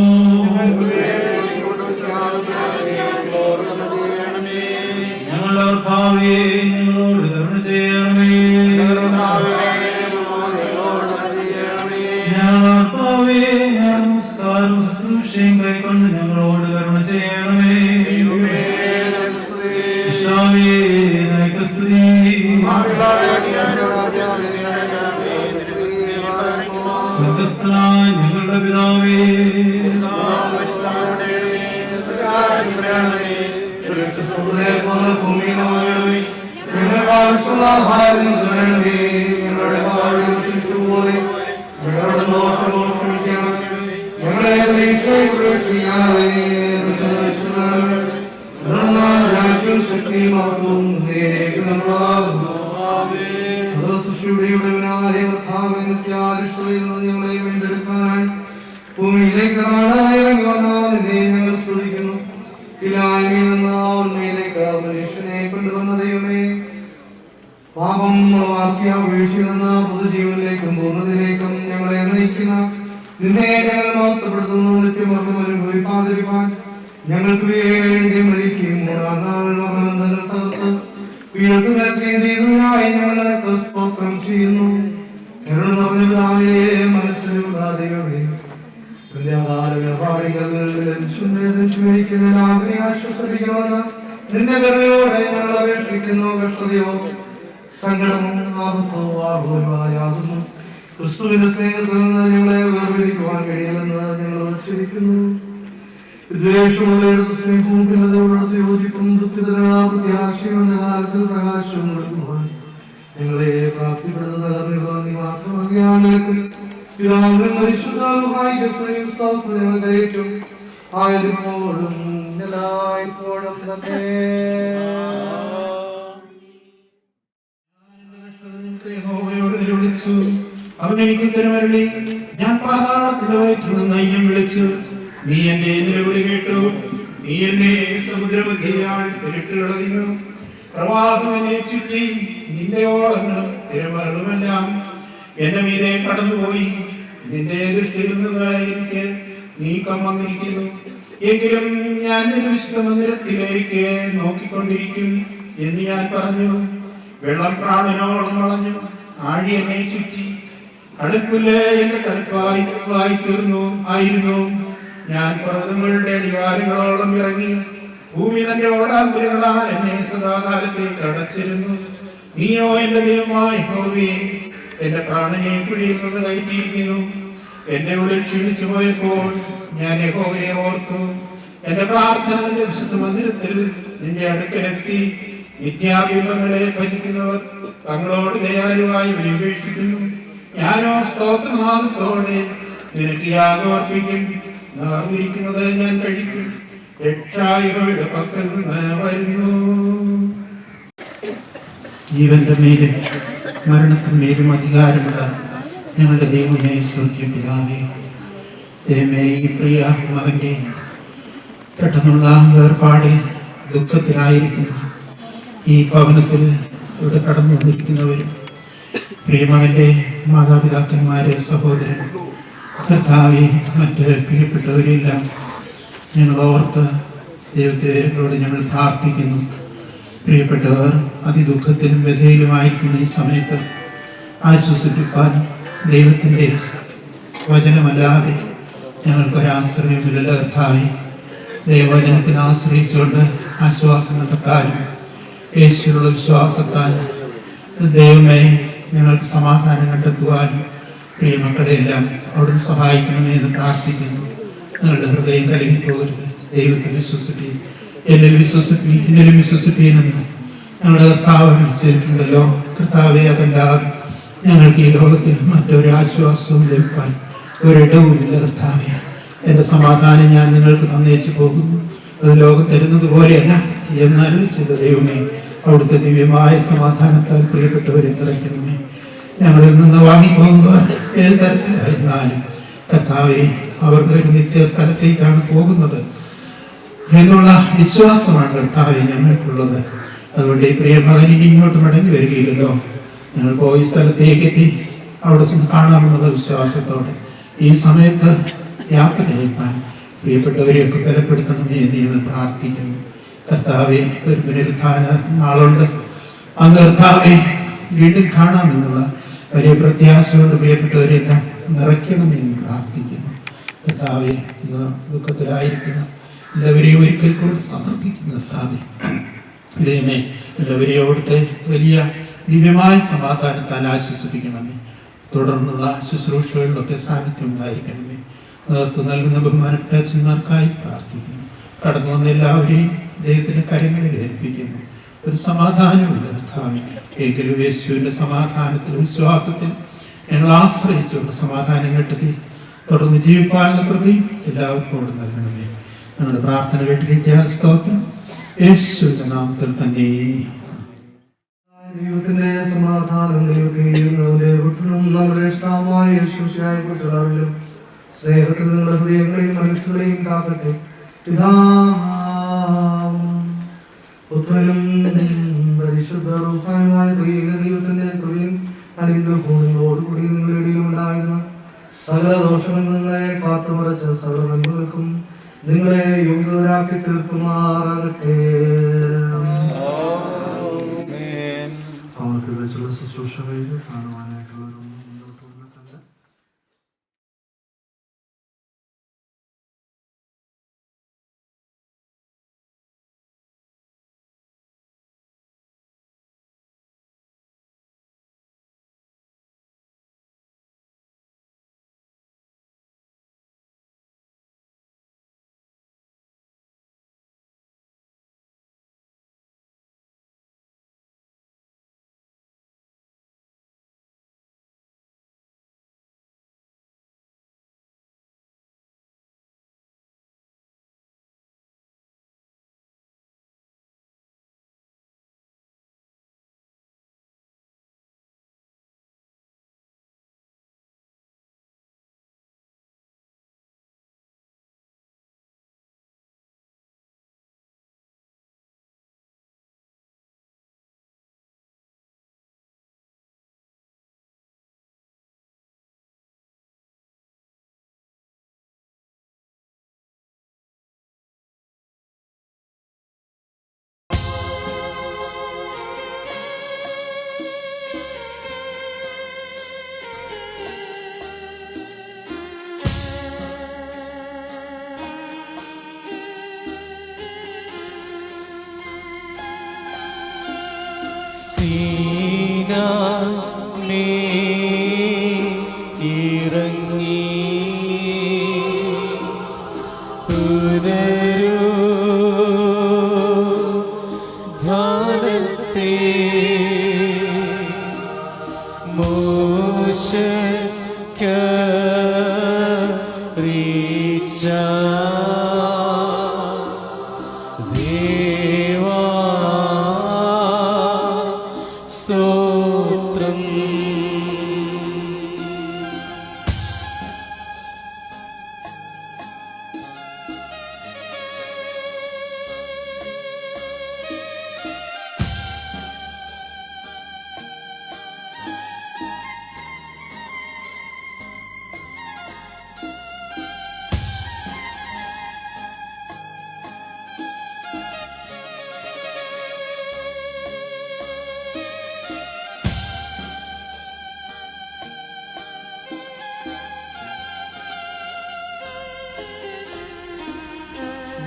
ഞങ്ങളുടെ കർത്താവേ ഞങ്ങളോട് കരുണ ചെയ്യണമേ. ഞങ്ങളുടെ കർത്താവേ ഞങ്ങളുടെ നമസ്കാരവും ശുശ്രൂഷയും കൈക്കൊണ്ട് ഞങ്ങളോട് കരുണ ചെയ്യണമേ. ശിഷ്ടാവേ നിനക്ക് സ്തുതി. സ്വർഗ്ഗസ്ഥനായ ഞങ്ങളുടെ പിതാവേ ഞങ്ങളെ പരീക്ഷയെ പ്രവേശിപ്പിക്കാതെ രാജ്യവും ശക്തിയും മഹത്വവും നേരേക്ക് നമ്മളാകുന്നു. സർവസൃഷ്ടിയുടേവനായ കർത്താവേ, നിത്യാരിഷ്ടതയിൽ നിന്ന് ഞങ്ങളെ വീണ്ടെടുക്കാനായി ഭൂമിയിലേക്ക് നാടായി ഇറങ്ങി വന്ന നിന്നെ ഞങ്ങൾ സ്തുതിക്കുന്നു. ഇല്ലായ്മയിൽ നിന്ന് ഉണ്മയിലേക്ക് മനുഷ്യനെ കൊണ്ടുവന്ന ദൈവമേ, പാപം ഉളവാക്കിയ വീഴ്ചയിൽ നിന്ന് പൊതുജീവനിലേക്കും പൂർണ്ണതയിലേക്കും ഞങ്ങളെ നയിക്കുന്ന നിന്നെ ഞങ്ങൾ മഹത്വപ്പെടുത്തുന്നു. നിത്യമർമ്മം അനുഭവിക്കാതിരിക്കാൻ ഞങ്ങൾക്ക് വേണ്ടി മരിക്കുകയും മൂന്നാം നാൾ മരണബന്ധങ്ങൾ തകർത്ത് വീഴ്ത്തുകയും ചെയ്തതിനായി ഞങ്ങൾ നിനക്ക് സ്തോത്രം ചെയ്യുന്നു. കരുണ നിറഞ്ഞ പിതാവേ, മനസ്സിലുള്ള ദൈവമേ, ആശ്വസിപ്പിക്കുമെന്ന് നിന്റെ കരുണയോടെ ഞങ്ങൾ അപേക്ഷിക്കുന്നു. കഷ്ടതയോ സങ്കടമോ ആപത്തോ ആഘോഷമായാകുന്നു ക്രിസ്തുവിന്റെ സ്നേഹത്തിൽ നിന്ന് ഞങ്ങളെ വേർപിരിക്കുവാൻ കഴിയില്ലെന്ന് ഞങ്ങൾ ഉറച്ചിരിക്കുന്നു. വിദ്വേഷമുള്ളയിടത്ത് സ്നേഹവും ഭിന്നതയോടടുത്ത് യോജിപ്പും ദുഃഖിതരാശയും എന്ന കാലത്തിൽ പ്രകാശവും കൊടുക്കുമ്പോൾ ഞങ്ങളെ പ്രാപ്തിപ്പെടുത്തുന്ന കരുണ നീ മാത്രമാകിയാണെങ്കിൽ പിതാവിനും പരിശുദ്ധാത്മാവിനും സ്തോത്രം ഞങ്ങൾ കയറ്റും ആയതിപ്പോഴും എല്ലായ്പ്പോഴും തന്നെ. യഹോവയോട് നിലവിളിച്ചു, അവൻ എനിക്ക് ഉത്തരമരുളി. ഞാൻ പാതാളത്തിന്റെ വയറ്റിൽ നിന്ന് അയ്യം വിളിച്ചു, നീ എന്റെ നിലവിളി കേട്ടു. നീ എന്നെ സമുദ്രമധ്യയാൽ തിരിട്ട് കളയുന്നു. പ്രവാഹം എന്നെ ചുറ്റി, നിന്റെ ഓളങ്ങളും തിരമരളുമെല്ലാം എന്റെ മീതെ കടന്നുപോയി. നിന്റെ ദൃഷ്ടിയിൽ നിന്ന് എനിക്ക് നീക്കം വന്നിരിക്കുന്നു. എങ്കിലും ഞാൻ നിന്റെ വിശുദ്ധ മന്ദിരത്തിലേക്ക് നോക്കിക്കൊണ്ടിരിക്കും എന്ന് ഞാൻ പറഞ്ഞു. വെള്ളം പ്രാണനോളം വളഞ്ഞു, ആഴി എന്നെ ചുറ്റി. കടൽപ്പുല്ല് എന്റെ തലപ്പായി തീർന്നു ആയിരുന്നു. ഞാൻ പർവ്വതങ്ങളുടെ അടിവാരങ്ങളോളം ഇറങ്ങി. ഭൂമി തന്റെ ഓടാമ്പുരങ്ങളാൽ എന്നെ സദാകാലത്തേക്ക് അടച്ചിരുന്നു. നീയോ എന്റെ ദൈവമായ യഹോവേ, എന്റെ പ്രാണനെ കുഴിയിൽ നിന്ന് കയറ്റിയിരിക്കുന്നു. എന്റെ ഉള്ളിൽ ക്ഷീണിച്ചു പോയപ്പോൾ ഞാൻ യഹോവയെ ഓർത്തു. എന്റെ പ്രാർത്ഥന നിന്റെ വിശുദ്ധ മന്ദിരത്തിൽ നിന്റെ അടുക്കലെത്തി. നിത്യാഭ്യൂഹങ്ങളെ ഭജിക്കുന്നവർ തങ്ങളോട് ദയാലുവായി വിനിപേക്ഷിക്കുന്നു. ഞാനോ സ്തോത്രനാദത്തോടെ നിനക്ക് യാഗം അർപ്പിക്കും. നേർന്നിരിക്കുന്നത് ഞാൻ കഴിക്കും. രക്ഷായുടെ പക്കൽ നിന്ന് വരുന്നു. ജീവന്റെ മേലും മരണത്തിന്മേലും അധികാരമുള്ള ഞങ്ങളുടെ ദൈവമേ, സ്വർഗ്ഗീയ പിതാവേ, ദൈവമേ, ഈ പ്രിയ മകന്റെ പെട്ടെന്നുള്ള വേർപാടിൽ ദുഃഖത്തിലായിരിക്കുന്നു ഈ ഭവനത്തിൽ ഇവിടെ കടന്നു വന്നിരിക്കുന്നവരും പ്രിയമകന്റെ മാതാപിതാക്കന്മാരെ, സഹോദരൻ, കർത്താവെ, മറ്റ് പ്രിയപ്പെട്ടവരെല്ലാം ഞങ്ങൾ ഓർത്ത് ദൈവത്തോട് ഞങ്ങൾ പ്രാർത്ഥിക്കുന്നു. പ്രിയപ്പെട്ടവർ അതിദുഃഖത്തിലും വ്യഥയിലുമായിരിക്കുന്ന ഈ സമയത്ത് ആശ്വസിപ്പിക്കാൻ ദൈവത്തിൻ്റെ വചനമല്ലാതെ ഞങ്ങൾക്കൊരാശ്രയമില്ല കർത്താവേ. ദൈവവചനത്തിന് ആശ്രയിച്ചുകൊണ്ട് ആശ്വാസം കണ്ടെത്താനും യേശുവിലുള്ള വിശ്വാസത്താൽ ദൈവമേ ഞങ്ങൾക്ക് സമാധാനം കണ്ടെത്തുവാനും പ്രിയമക്കളെല്ലാം അവിടുന്ന് സഹായിക്കണമേ എന്ന് പ്രാർത്ഥിക്കുന്നു. നിങ്ങളുടെ ഹൃദയം കലങ്ങി പോകരുത്. ദൈവത്തിൽ വിശ്വസിപ്പീൻ, എന്നിൽ വിശ്വസിപ്പീൻ, എന്നിലും വിശ്വസിപ്പീനെന്ന് ഞങ്ങളുടെ കർത്താവ് അറിയിച്ചിട്ടുണ്ടല്ലോ. കർത്താവെ, അതല്ലാതെ ഞങ്ങൾക്ക് ഈ ലോകത്തിൽ മറ്റൊരു ആശ്വാസവും ലഭിക്കാൻ ഒരിടവുമില്ല. കർത്താവെ, എൻ്റെ സമാധാനം ഞാൻ നിങ്ങൾക്ക് തന്നേച്ചു പോകുന്നു, അത് ലോകം തരുന്നത് പോലെയല്ല എന്നാലും ചെയ്ത ദൈവമേ, അവിടുത്തെ ദിവ്യമായ സമാധാനത്താൽ പ്രിയപ്പെട്ടവരെ നിറയ്ക്കണമേ. ഞങ്ങളിൽ നിന്ന് വാങ്ങിപ്പോകുന്നവർ ഏത് തരത്തിലായിരുന്നാലും കർത്താവെ, അവർക്ക് ഒരു നിത്യ സ്ഥലത്തേക്കാണ് പോകുന്നത് എന്നുള്ള വിശ്വാസമാണ് കർത്താവെ ഞങ്ങൾക്കുള്ളത്. അതുകൊണ്ട് ഈ പ്രിയ മകൻ ഇനി ഇങ്ങോട്ട് മടങ്ങി വരികയില്ലല്ലോ. ഞങ്ങൾ പോയി സ്ഥലത്തേക്ക് എത്തി അവിടെ ചെന്ന് കാണാമെന്നുള്ള വിശ്വാസത്തോടെ ഈ സമയത്ത് യാത്ര ചെയ്യിക്കാൻ പ്രിയപ്പെട്ടവരെയൊക്കെ ബലപ്പെടുത്തണമേ എന്ന് ഞങ്ങൾ പ്രാർത്ഥിക്കുന്നു. കർത്താവെ, ഒരു പുനരുത്ഥാന നാളുണ്ട്. അന്ന് കർത്താവെ വീണ്ടും കാണാമെന്നുള്ള വലിയ പ്രത്യാശയോട് പ്രിയപ്പെട്ടവരെല്ലാം നിറയ്ക്കണമേ എന്ന് പ്രാർത്ഥിക്കുന്നു. കർത്താവെ, ഇന്ന് ദുഃഖത്തിലായിരിക്കുന്ന എല്ലാവരെയും ഒരിക്കൽ കൂടി സമർപ്പിക്കുന്നു. കർത്താവെ, ദൈവമേ, എല്ലാവരെയും അവിടുത്തെ വലിയ ദിവ്യമായ സമാധാനത്താൽ ആശ്വസിപ്പിക്കണമേ. തുടർന്നുള്ള ശുശ്രൂഷകളിലൊക്കെ സാന്നിധ്യം ഉണ്ടായിരിക്കണമേ. നേതൃത്വം നൽകുന്ന ബഹുമാനപ്പെട്ട അച്ഛന്മാർക്കായി പ്രാർത്ഥിക്കുന്നു. കടന്നു വന്ന എല്ലാവരെയും ദൈവത്തിന്റെ കരങ്ങളിൽ ഏൽപ്പിക്കുന്നു. ഒരു സമാധാനമില്ല കർത്താവേ. എങ്കിലും യേശുവിന്റെ സമാധാനത്തിൽ വിശ്വാസത്തിൽ ഞങ്ങൾ ആശ്രയിച്ചുകൊണ്ട് സമാധാനം കെട്ടി തുടർന്ന് ജീവിക്കാനുള്ള കൃപയും എല്ലാവർക്കും നൽകണമേ. ഞങ്ങളുടെ പ്രാർത്ഥന കേട്ടിരിക്കാൻ സ്തോത്രം. യേശുവിന്റെ നാമത്തിൽ തന്നെ. ദൈവത്തിന്റെ സമാധാനം ദൈവത്തെയും പുത്രനും നമ്മുടെ ഇഷ്ടമായ യേശുവിനെ കുറിച്ചുള്ള അറിവിലും സ്നേഹത്തിൽ നിങ്ങളുടെ ഹൃദയങ്ങളെയും മനസ്സുകളെയും കാക്കട്ടെ. പിതാവും പുത്രനും പരിശുദ്ധ റൂഹായുമായ ത്രിയേക ദൈവത്തിന്റെ കൃപയും അനുഗ്രഹവും നിങ്ങളോടുകൂടി നിങ്ങളുടെ ഇടയിലും ഉണ്ടായിരുന്ന സകല ദോഷങ്ങളിൽ നിങ്ങളെ കാത്തുമറച്ച സകല നന്മകൾക്കും നിങ്ങളെ യോഗ്യരാക്കി തീർക്കുമാറാകട്ടെ. ഭവനത്തിൽ വെച്ചുള്ള ശുശ്രൂഷകളിൽ കാണുവാനായിട്ടുള്ളവരൊന്നും മുന്നോട്ട് വന്നിട്ടുണ്ട്.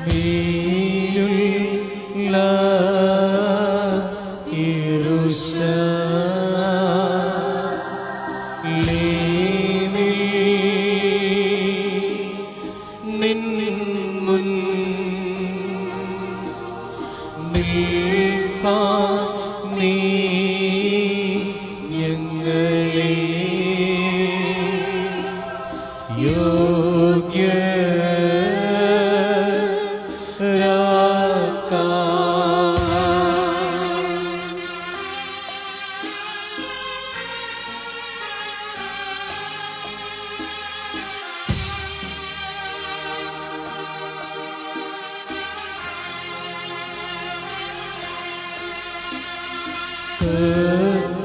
മേലുള്ള യെരൂശലേമിൽ നിൻ മുന്നിൽ നിൽപ്പാൻ നീ ഞങ്ങളെ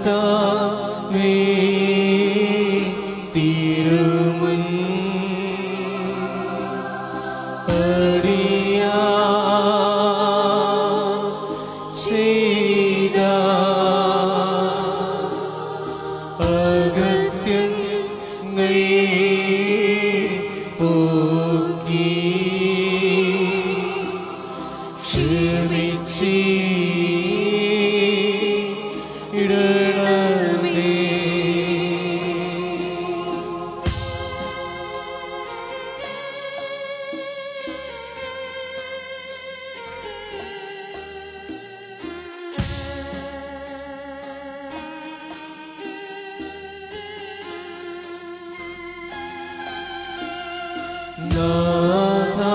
കർത്താവേ തിരുമുൻ ചെയ്ത അകത്യങ്ങൾ പോക്കി ക്ഷമിച്ചിടണമേ. നാഥാ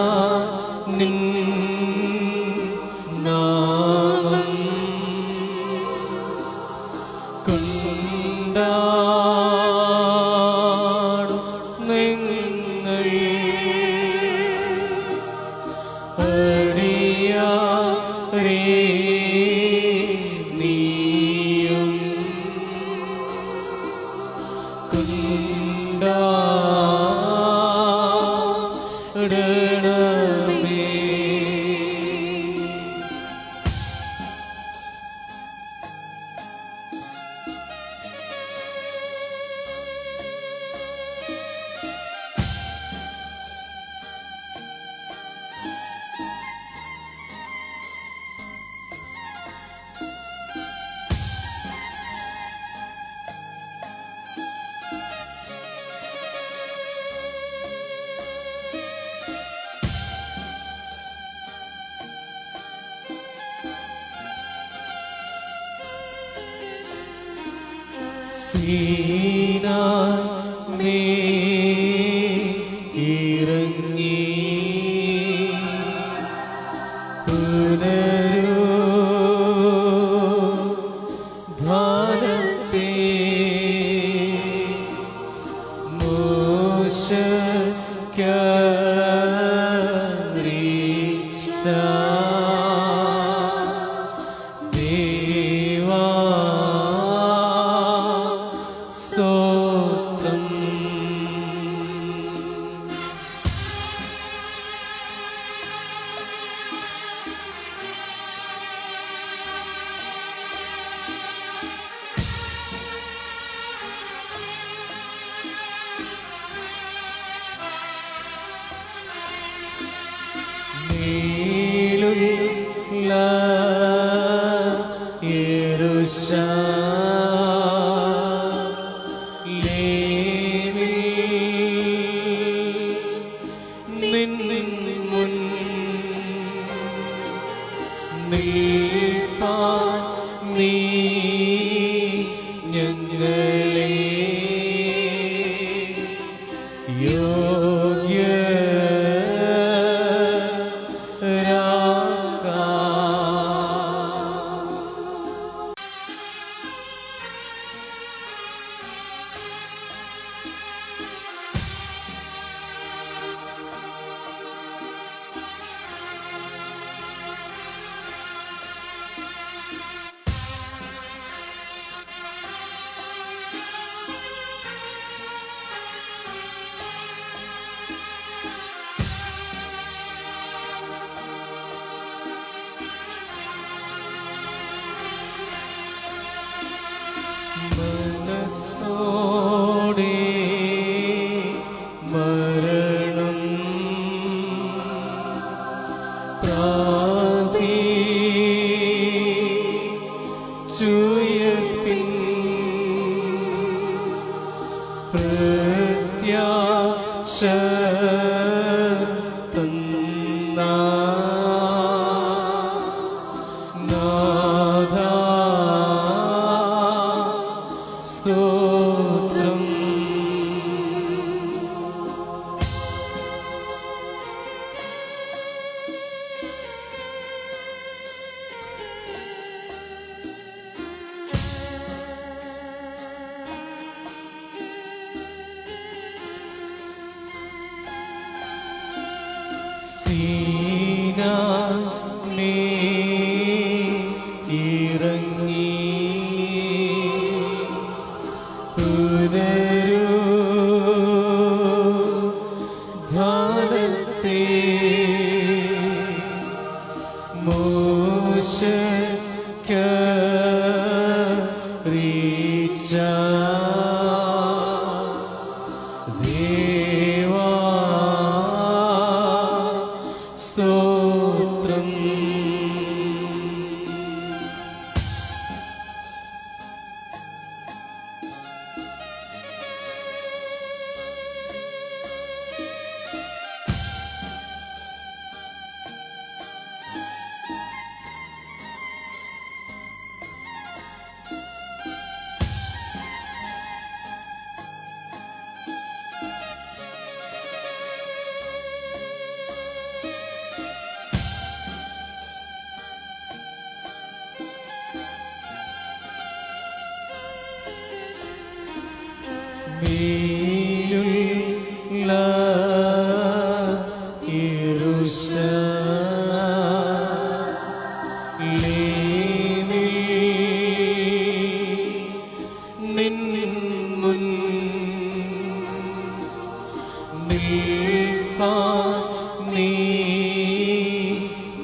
നിൻ നാമം കൊണ്ടാടും നിങ്ങൾ അടിയാരേ നീയും കൊണ്ടാടണമേ. സീനാമേ ഇറങ്ങി പുനരുദ്ധാനത്തെ മോശയ്ക്കറിയിച്ച ദേവാ സ്തോത്രം. മേലുള്ള യെരൂശലേമിൽ നിൻ നിൽപ്പാൻ നീ ഞങ്ങളെ ചുയർപ്പിൻ പ്രത്യാശ തന്ന നാഥാ സ്തോത്രം. സീനാമേ ഇറങ്ങി പുനരുദ്ധാനത്തെ മോശക്കറിയിച്ച ദേവാ സ്തോത്രം. മേലുള്ള യെരൂശലേമിൽ നിൻ മുന്നിൽപ്പാൻ നീ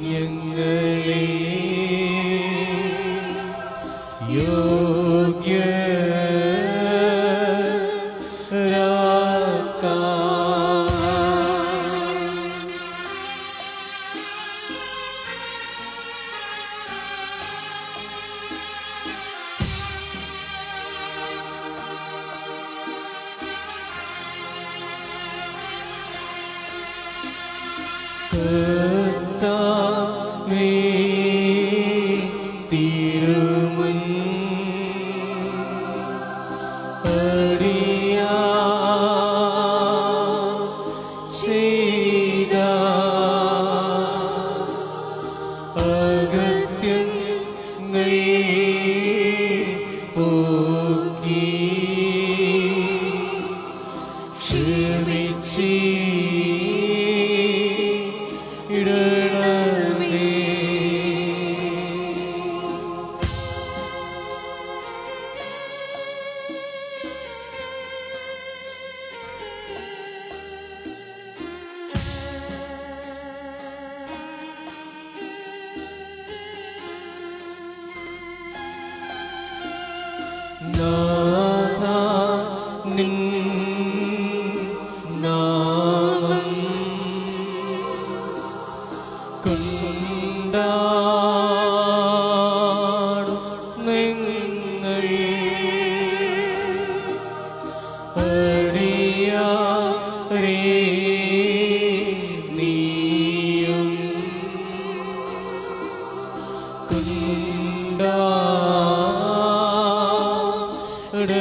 ഞങ്ങളെ കർത്താവേ തിരുമുൻ അടിയാ ചെയ്ത അകത്യങ്ങൾ പോക്കി ക്ഷമിച്ചിടണമേ. നാഥാ നിൻ നാമം കൊണ്ടാടും നിങ്ങൾ അടിയാരേ നീയും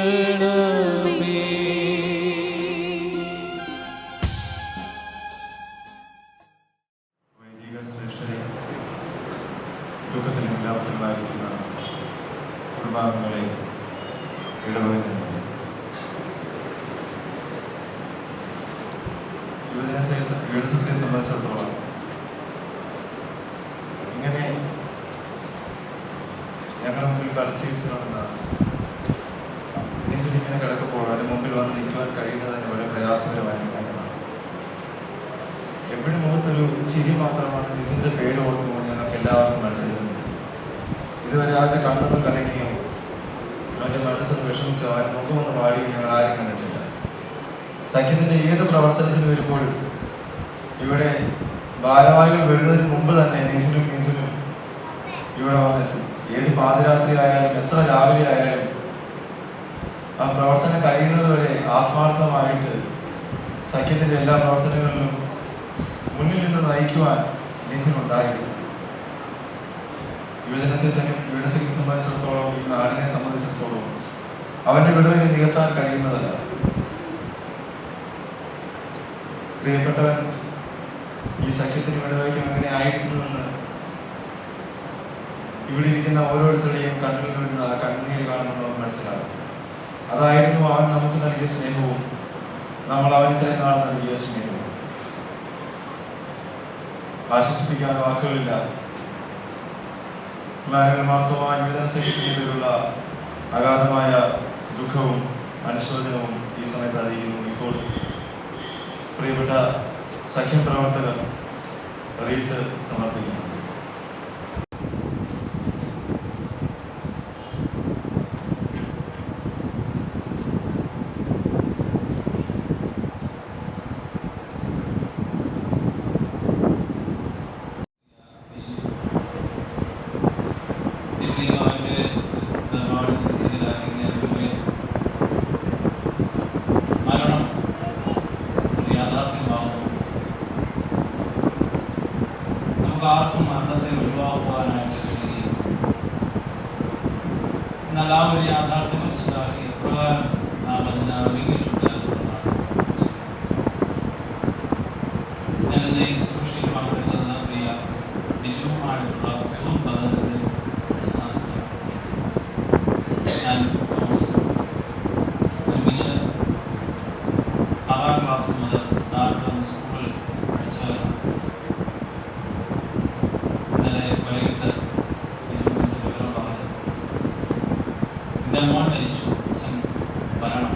കൊണ്ടാടണമേ. വൈദിക ശ്രേഷ്ഠരെ, ദുഃഖത്തിലും എല്ലാവരിലുമായിരിക്കുന്ന കുടുംബാംഗങ്ങളെ, ഇടവചനങ്ങളെ, യുവജനത്തെ സംബന്ധിച്ചിടത്തോളം ഇങ്ങനെ ഞങ്ങളുടെ മുമ്പിൽ കളിച്ചിരിച്ചു നടന്ന ഇങ്ങനെ കിടക്കുമ്പോൾ അതിന് മുമ്പിൽ വന്ന് നിൽക്കുവാൻ കഴിയുന്നത് തന്നെ വളരെ പ്രയാസകരമായ കാര്യമാണ്. എപ്പോഴും മുഖത്തൊരു ചിരി മാത്രമാണ് ഇതിൻ്റെ പേര് ഓർക്കുമ്പോൾ ഞങ്ങൾക്ക് എല്ലാവർക്കും മനസ്സിലാകുന്നത്. ഇതുവരെ അവൻ്റെ കണ്ണൊന്ന് കലങ്ങിയോ അവൻ്റെ മനസ്സൊന്ന് വിഷമിച്ചോ അവൻ്റെ മുഖമൊന്ന് വാടിയോ ഞങ്ങൾ ആരും കണ്ടിട്ടില്ല. സഖ്യത്തിൻ്റെ ഏത് പ്രവർത്തനത്തിന് വരുമ്പോഴും ഇവിടെ ഭാരവാഹികൾ വരുന്നതിന് മുമ്പ് തന്നെ നീചനും പാതിരാത്രി ആയാലും എത്ര രാവിലെ ആയാലും ആ പ്രവർത്തനം കഴിയുന്നത് വരെ ആത്മാർത്ഥമായിട്ട് സഖ്യത്തിന്റെ എല്ലാ പ്രവർത്തനങ്ങളിലും മുന്നിൽ നിന്ന് നയിക്കുവാൻ നിധിനുണ്ടായിരുന്നു. യുവജനത്തെ സംബന്ധിച്ചിടത്തോളം, ഈ നാടിനെ സംബന്ധിച്ചിടത്തോളം അവന്റെ വിടവിനെ നികത്താൻ കഴിയുന്നതല്ല. പ്രിയപ്പെട്ടവൻ ഈ സഖ്യത്തിന് വിടവയ്ക്കും എങ്ങനെ ആയിരുന്നുവെന്ന് ഇവിടെ ഇരിക്കുന്ന ഓരോരുത്തരുടെയും കണ്ണിൽ വീഴുന്ന കണ്ണീര് കാണുമ്പോൾ മനസ്സിലാകും. അതായിരുന്നു അവൻ നമുക്ക് നൽകിയ സ്നേഹവും നമ്മൾ അവൻ ഇത്രയും നാൾ നൽകിയ സ്നേഹവും. ആശ്വസിപ്പിക്കാൻ വാക്കുകളില്ല. മാർത്തോമാ യുവജന സഖ്യത്തിനെതിരെയുള്ള അഗാധമായ ദുഃഖവും അനുശോചനവും ഈ സമയത്ത് അറിയിക്കുന്നു. ഇപ്പോൾ പ്രിയപ്പെട്ട സഖ്യം പ്രവർത്തകർ റീത്ത് സമർപ്പിക്കുന്നു. ആർക്കും മരണത്തെ ഒഴിവാക്കുവാനായിട്ട് കഴിയുകയും എന്നാൽ ആ ഒരു യാഥാർത്ഥ്യം മനസ്സിലാക്കി എപ്രകാരം നാം അതിനെ ഒരുങ്ങിയിട്ടുണ്ട് എന്നുള്ളതാണ്. ഞാനിന്ന് ഈ ശുശ്രൂഷയിൽ പങ്കെടുക്കുന്ന പ്രിയ നിജവുമായിട്ടുള്ള സുഹൃത്ത് അടിസ്ഥാനത്തിൽ ഞാൻ ഒരുമിച്ച് 6ാം ക്ലാസ് മുതൽ സ്ഥാപനം സ്കൂളിൽ പഠിച്ചവരാണ്. എൻ്റെ മോൻ മരിച്ചു, അച്ഛൻ വരണം.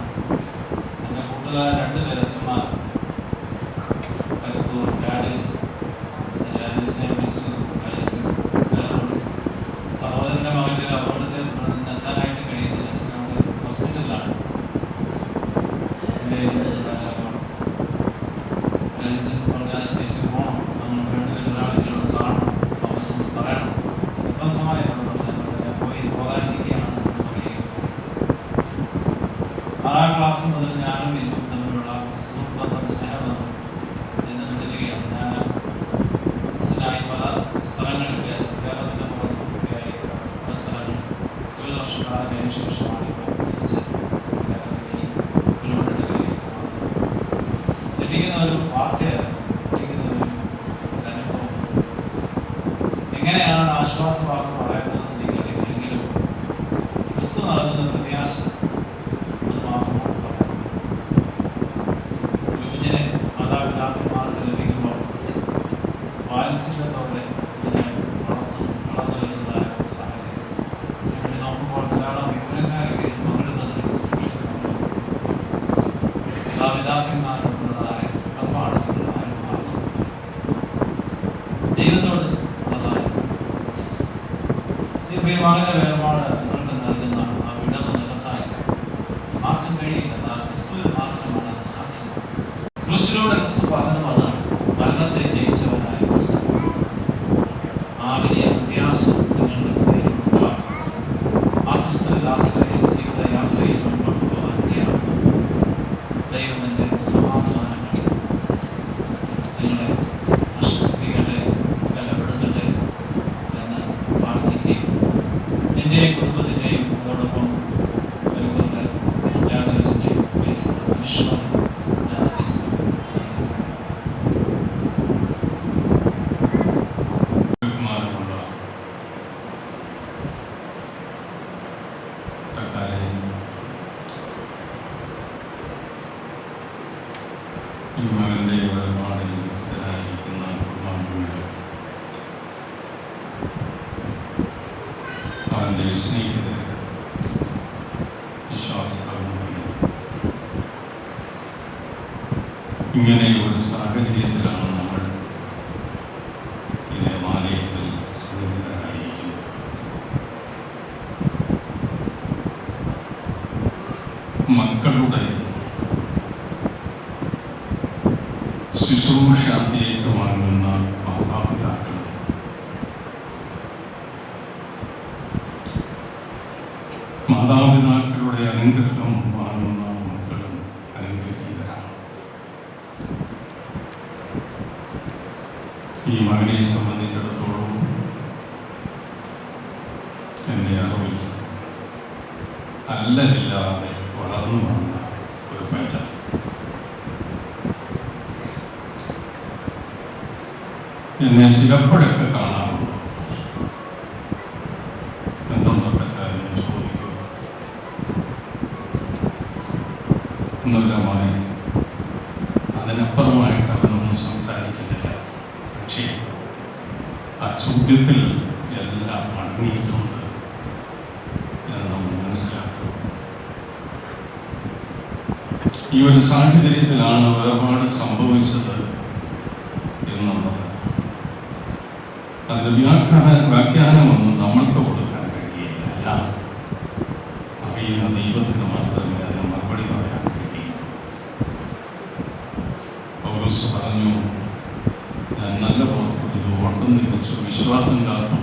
എൻ്റെ കൂട്ടുകാരൻ 2 പേര് അച്ഛന്മാർ കരിപ്പൂർ രാജേഷിനെ വിളിച്ചു. സഹോദരൻ്റെ മകൻ്റെ അപകടത്തെ തുടർന്ന് എത്താനായിട്ട് കഴിയുന്നില്ല. അച്ഛൻ അവിടെ ഹോസ്പിറ്റലിലാണ്. എൻ്റെ പറഞ്ഞാൽ ദേശീയ പോകണം, നമ്മൾ വേണ്ടതിൽ ഒരാളെങ്കിലും കാണണം, താമസം പറയണം, നിർബന്ധമായി പോകാതിരിക്കുകയാണ് പറയുക. 6ാം ക്ലാസ് മുതൽ ഞാനും ഇതും തമ്മിലുള്ള സുഹൃത്ബന്ധം, സ്നേഹബന്ധം നിലനിൽക്കുകയാണ്. ഞാൻ അച്ഛനായി പല സ്ഥലങ്ങളിലൊക്കെ കേരളത്തിൻ്റെ പുറത്തൊക്കെയായി പല സ്ഥലങ്ങളിൽ 20 വർഷക്കാലം കഴിഞ്ഞ ശേഷമാണ് ഇപ്പോൾ തിരിച്ച് കേരളത്തിലേക്ക് പുരോഗതിയിലേക്ക് വന്നത്. ലഭിക്കുന്ന ഒരു വാർത്തയാണ്, ലഭിക്കുന്ന ഒരു അനുഭവം. എങ്ങനെയാണ് ആശ്വാസവാക്ക് പറയുന്നത് എനിക്കറിയില്ലെങ്കിലും ക്രിസ്തു നൽകുന്ന പ്രത്യാശ അത് മാത്രമാണ് പറയുന്നത്. കുഞ്ഞിനെ മാതാപിതാക്കന്മാർക്ക് ലഭിക്കുമ്പോൾ വാത്സല്യത്തോടെ ഇതിനെ വളർന്നു വരുന്നതായ സാഹചര്യം ഇവിടെ നോക്കുമ്പോൾ ധാരാളം വിപുലക്കാരൊക്കെ പങ്കെടുക്കുന്നതിന് ശുശ്രൂഷിക്കുന്നു. മാതാപിതാക്കന്മാരോടുള്ളതായ കടപ്പാടുകൾ ആരും മറന്നു ദൈവത്തോട് ഉള്ളതായ മകന്റെ വേർപാട് നിങ്ങൾക്ക് നൽകുന്ന ആ വിടവ് നികത്താൻ ആർക്കും കഴിയില്ല. എന്നാൽ ക്രിസ്തുവിൽ മാത്രമാണ് അത് സാധ്യമാണ്. ക്രിസ്തുവിലൂടെ ക്രിസ്തു പറഞ്ഞതും അതാണ്, മരണത്തെ ജയിച്ചവനായ ക്രിസ്തു. ആ വലിയ പ്രത്യാശ നിങ്ങളുടെ ഉണ്ടാകും. ആ ക്രിസ്തുവിൽ ആശ്രയിച്ച ജീവിത യാത്രയിൽ മുൻപോട്ട് പോകാൻ കഴിയാം. ദൈവത്തിന്റെ സമാധാനങ്ങൾ നിങ്ങളെ ആശ്വസിപ്പിക്കട്ടെ, ബലപ്പെടുത്തട്ടെ എന്ന് പ്രാർത്ഥിക്കുകയും എൻ്റെയും കുടുംബത്തിൻ്റെയും അതോടൊപ്പം രാജേഷിൻ്റെയും അനുഷ്ഠാനം ഈ മകൻ്റെ വേർപാടിൽ ദുഃഖിതരായിരിക്കുന്ന കുടുംബാംഗങ്ങൾ, അവൻ്റെ സ്നേഹിതർ, വിശ്വാസ സമൂഹങ്ങൾ, ഇങ്ങനെ ഒരു സാഹചര്യത്തിലാണ് നമ്മൾ ഈ ദേവാലയത്തിൽ സന്നിഹിതരായിരിക്കുന്നത്. മക്കളുടെ ശുശ്രൂഷ ഏറ്റുവാങ്ങുന്ന മാതാപിതാക്കൾ, മാതാപിതാക്കളുടെ അനുഗ്രഹം വാങ്ങുന്ന മക്കളും അനുഗ്രഹീതരാണ്. ഈ മകനെ സംബന്ധിച്ചിടത്തോളം എൻ്റെ അറിവിൽ അല്ലലില്ലാതെ വളർന്നു വന്ന ഒരു പൈതൽ. എന്നെ ചിലപ്പോഴൊക്കെ കാണാറുണ്ട്. എന്തുണ്ടൊക്കെ ചോദിക്കുക, ഒന്നുമില്ല മോനെ, അതിനപ്പുറമായിട്ട് അവനൊന്നും സംസാരിക്കുന്നില്ല. പക്ഷേ ആ ചോദ്യത്തിൽ എല്ലാം അടങ്ങിയിട്ടുണ്ട് എന്ന് നമ്മൾ മനസ്സിലാക്കും. ഈ ഒരു സാഹചര്യത്തിലാണ് വേർപാട് സംഭവിച്ചത് എന്നുള്ളത്. അതിന് വ്യാഖ്യാനമൊന്നും നമ്മൾക്ക് കൊടുക്കാൻ കഴിയില്ല. എല്ലാം അറിയുന്ന ദൈവത്തിന് മാത്രമേ അതിന് മറുപടി പറയാൻ കഴിയൂ. പൗലോസ് പറഞ്ഞു, ഞാൻ നല്ല പോർക്കൊരു ഓട്ടം തികച്ചു, വിശ്വാസം കാത്തു,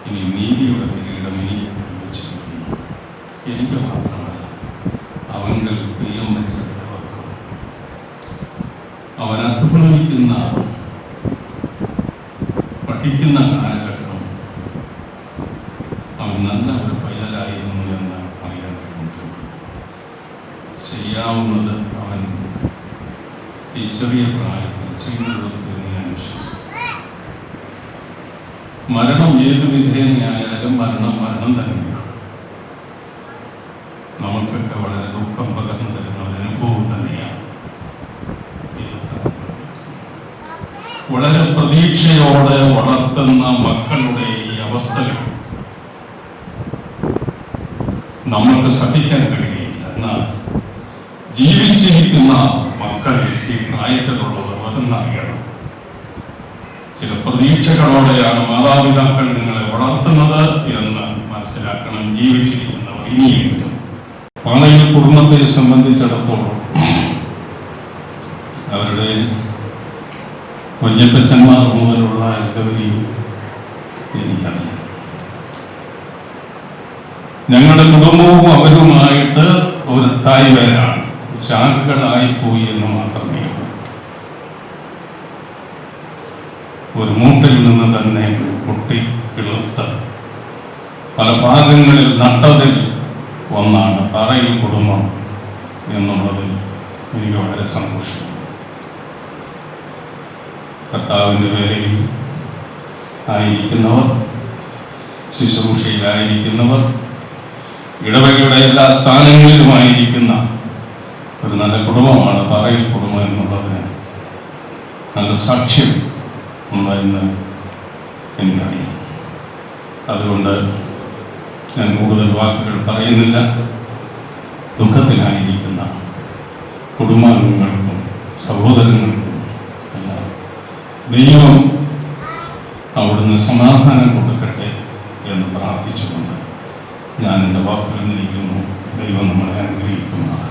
ഇനി നീതിയുടെ കിരീടം എനിക്ക് വെച്ചിരിക്കുന്നു. എനിക്ക് മാത്രമല്ല, അവങ്കിൽ പ്രിയം വെച്ചവർക്ക്. അവൻ അധ്വാനിക്കുന്ന പഠിക്കുന്ന കാലഘട്ടം അവൻ നല്ല ഒരു പൈതലായിരുന്നു എന്ന് അറിയാൻ കഴിഞ്ഞിട്ടുണ്ട്. ചെയ്യാവുന്നത് അവൻ ഈ ചെറിയ പ്രായത്തിൽ ചെയ്യുന്നത് എന്ന് ഞാൻ വിശ്വസിക്കുന്നു. മരണം ഏത് വിധേനയായാലും മരണം തന്നെയാണ്. നമുക്കൊക്കെ വളരെ ദുഃഖം പകർന്നു തരുന്ന ഒരു അനുഭവം തന്നെയാണ്. വളരെ പ്രതീക്ഷയോടെ വളർത്തുന്ന മക്കളുടെ ഈ അവസ്ഥകൾ നമുക്ക് സഹിക്കാൻ കഴിയില്ല. എന്നാൽ ജീവിച്ചിരിക്കുന്ന മക്കൾ, ഈ പ്രായത്തിലുള്ളവർ അതെന്നറിയണം. ചില പ്രതീക്ഷകളോടെയാണ് മാതാപിതാക്കൾ നിങ്ങളെ വളർത്തുന്നത് എന്ന് മനസ്സിലാക്കണം. ജീവിച്ചിരിക്കുന്നവർ ഇനിയെങ്കിലും. പാളയിൽ കുടുംബത്തെ സംബന്ധിച്ചിടത്തോളം അവരുടെ വല്യപ്പച്ചന്മാർ മുതലുള്ള എല്ലാവരെയും എനിക്കറിയാം. ഞങ്ങളുടെ കുടുംബവും അവരുമായിട്ട് ഒരു തായ്വേരാണ്. ശാഖകളായി പോയി എന്ന് മാത്രമേ ഉള്ളൂ. ഒരു മൂട്ടിൽ നിന്ന് തന്നെ പൊട്ടി കിളുത്ത് പല ഭാഗങ്ങളിൽ നട്ടതിൽ ഒന്നാണ് പാറയിൽ കുടുംബം എന്നുള്ളതിൽ എനിക്ക് വളരെ സന്തോഷമുണ്ട്. കർത്താവിൻ്റെ വേലയിൽ ആയിരിക്കുന്നവർ, ശുശ്രൂഷയിലായിരിക്കുന്നവർ, ഇടവകയുടെ എല്ലാ സ്ഥാനങ്ങളിലുമായിരിക്കുന്ന ഒരു നല്ല കുടുംബമാണ് പാറയിൽ കുടുംബം എന്നുള്ളതിന് നല്ല സാക്ഷ്യം ഉണ്ടെന്ന് എനിക്കറിയാം. അതുകൊണ്ട് ഞാൻ കൂടുതൽ വാക്കുകൾ പറയുന്നില്ല. ദുഃഖത്തിലായിരിക്കുന്ന കുടുംബാംഗങ്ങൾക്കും സഹോദരങ്ങൾക്കും എല്ലാം ദൈവം അവിടുന്ന് സമാധാനം കൊടുക്കട്ടെ എന്ന് പ്രാർത്ഥിച്ചുകൊണ്ട് ഞാൻ എൻ്റെ വാക്കുകൾ നിൽക്കുന്നു. ദൈവം നമ്മളെ അനുഗ്രഹിക്കുന്നതാണ്.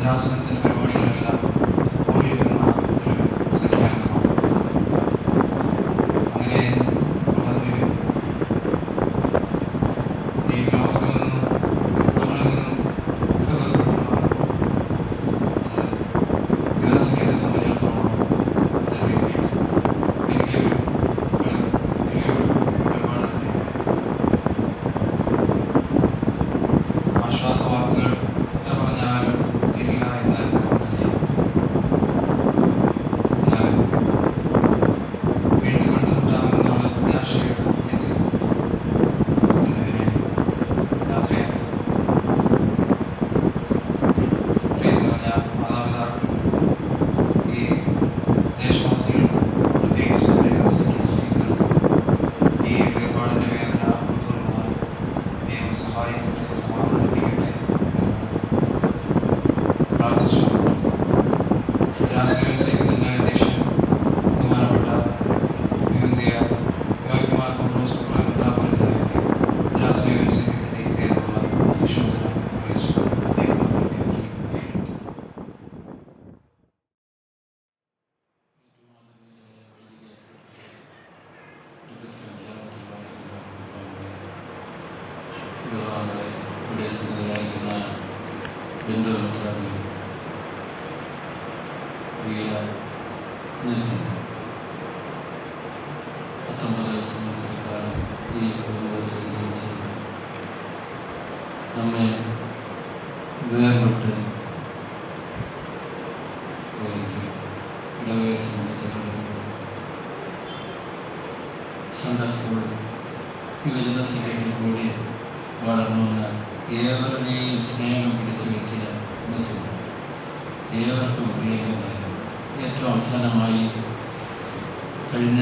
ഭദ്രാസനത്തിൻ്റെ പരിപാടികളെല്ലാം ഓടിയെത്തുന്ന ഒരു സംഖ്യാംഗമാണ്. അങ്ങനെ വളർന്ന് ഈ ലോകത്തിൽ നിന്നും നമ്മളിൽ നിന്നും ഒക്കെ വേർപെടുന്ന വികാസത്തെ സംബന്ധിച്ചിടത്തോളം വലിയൊരു ഒരുപാട് ആശ്വാസവാക്കുകൾ എത്ര പറഞ്ഞാലും തീരില്ല എന്ന് നമുക്കറിയാം. എന്നാൽ വീണ്ടും കണ്ടുമുട്ടാമെന്നുള്ള പ്രത്യാശയുടെ പുണ്യത്തിൽ നമുക്കിതിനെ യാത്രയാക്കാം. പ്രിയം നിറഞ്ഞ മാതാപിതാക്കൾ, ഈ ദേശവാസികൾക്ക്, പ്രത്യേകിച്ച് സ്ത്രീകൾക്ക് ഈ വേർപാടിൻ്റെ വേദന ഉൾക്കൊള്ളുവാൻ ദൈവം സഹായിക്കട്ടെ, സമാധാനിപ്പിക്കട്ടെ എന്ന് പ്രാർത്ഥിച്ചു. രാഷ്ട്രീയ സൈന്യത്തിൻ്റെ അധ്യക്ഷൻ ബഹുമാനപ്പെട്ട ഇന്ത്യ യോഗ്യമാർ പൗലോസ് മെത്രാപ്പൊലീത്തായുടെ രാഷ്ട്രീയ സൈന്യത്തിൻ്റെ പേരിലുള്ള വിശോധന അറിയിച്ചു. വിദേശങ്ങളിലായിരിക്കുന്ന ബന്ധുമിത്രാദികൾ, പ്രിയ നിധി 19 സംവത്സരക്കാലം ഈ കുടുംബത്തിൽ ജീവിച്ചിരുന്നു. നമ്മെ വേർപെട്ട് പോയിരിക്കുക. ഇടവയെ സംബന്ധിച്ചിടത്തോളം സൺഡേ സ്കൂൾ യുവജന സംഘത്തിൽ കൂടി വളർന്നുവന്ന ഏവരുടെയും സ്നേഹം പിടിച്ചു പറ്റിയ ബന്ധം ഏവർക്കും പ്രിയങ്കരമായി. ഏറ്റവും അവസാനമായി കഴിഞ്ഞ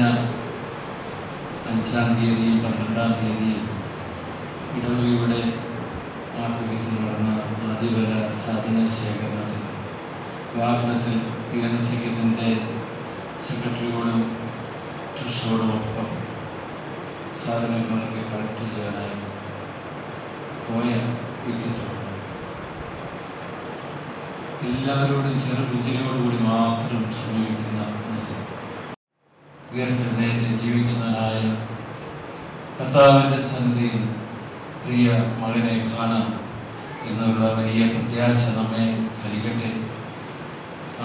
5-ാം തീയതിയും 12-ാം തീയതിയും ഇടവകയുടെ ആഭിമുഖ്യത്തിൽ നടന്ന ആദിവര സാധന ശേഖരണത്തിൽ വാഹനത്തിൽ യുവജന സംഘത്തിൻ്റെ സെക്രട്ടറിയോടും ട്രഷറോടുമൊപ്പം സാധനങ്ങളൊക്കെ കളക്ട് ചെയ്യാനായി പോയ വ്യക്തിത്വമാണ്. എല്ലാവരോടും ചെറുപുഞ്ചിരിയോടുകൂടി മാത്രം സമീപിക്കുന്ന ഉയർത്തെഴുന്നേറ്റ് ജീവിക്കുന്നതിനായ കർത്താവിൻ്റെ സന്നിധിയിൽ പ്രിയ മകനെ കാണാം എന്നുള്ള വലിയ പ്രത്യാശ നമ്മെ ഭരിക്കട്ടെ.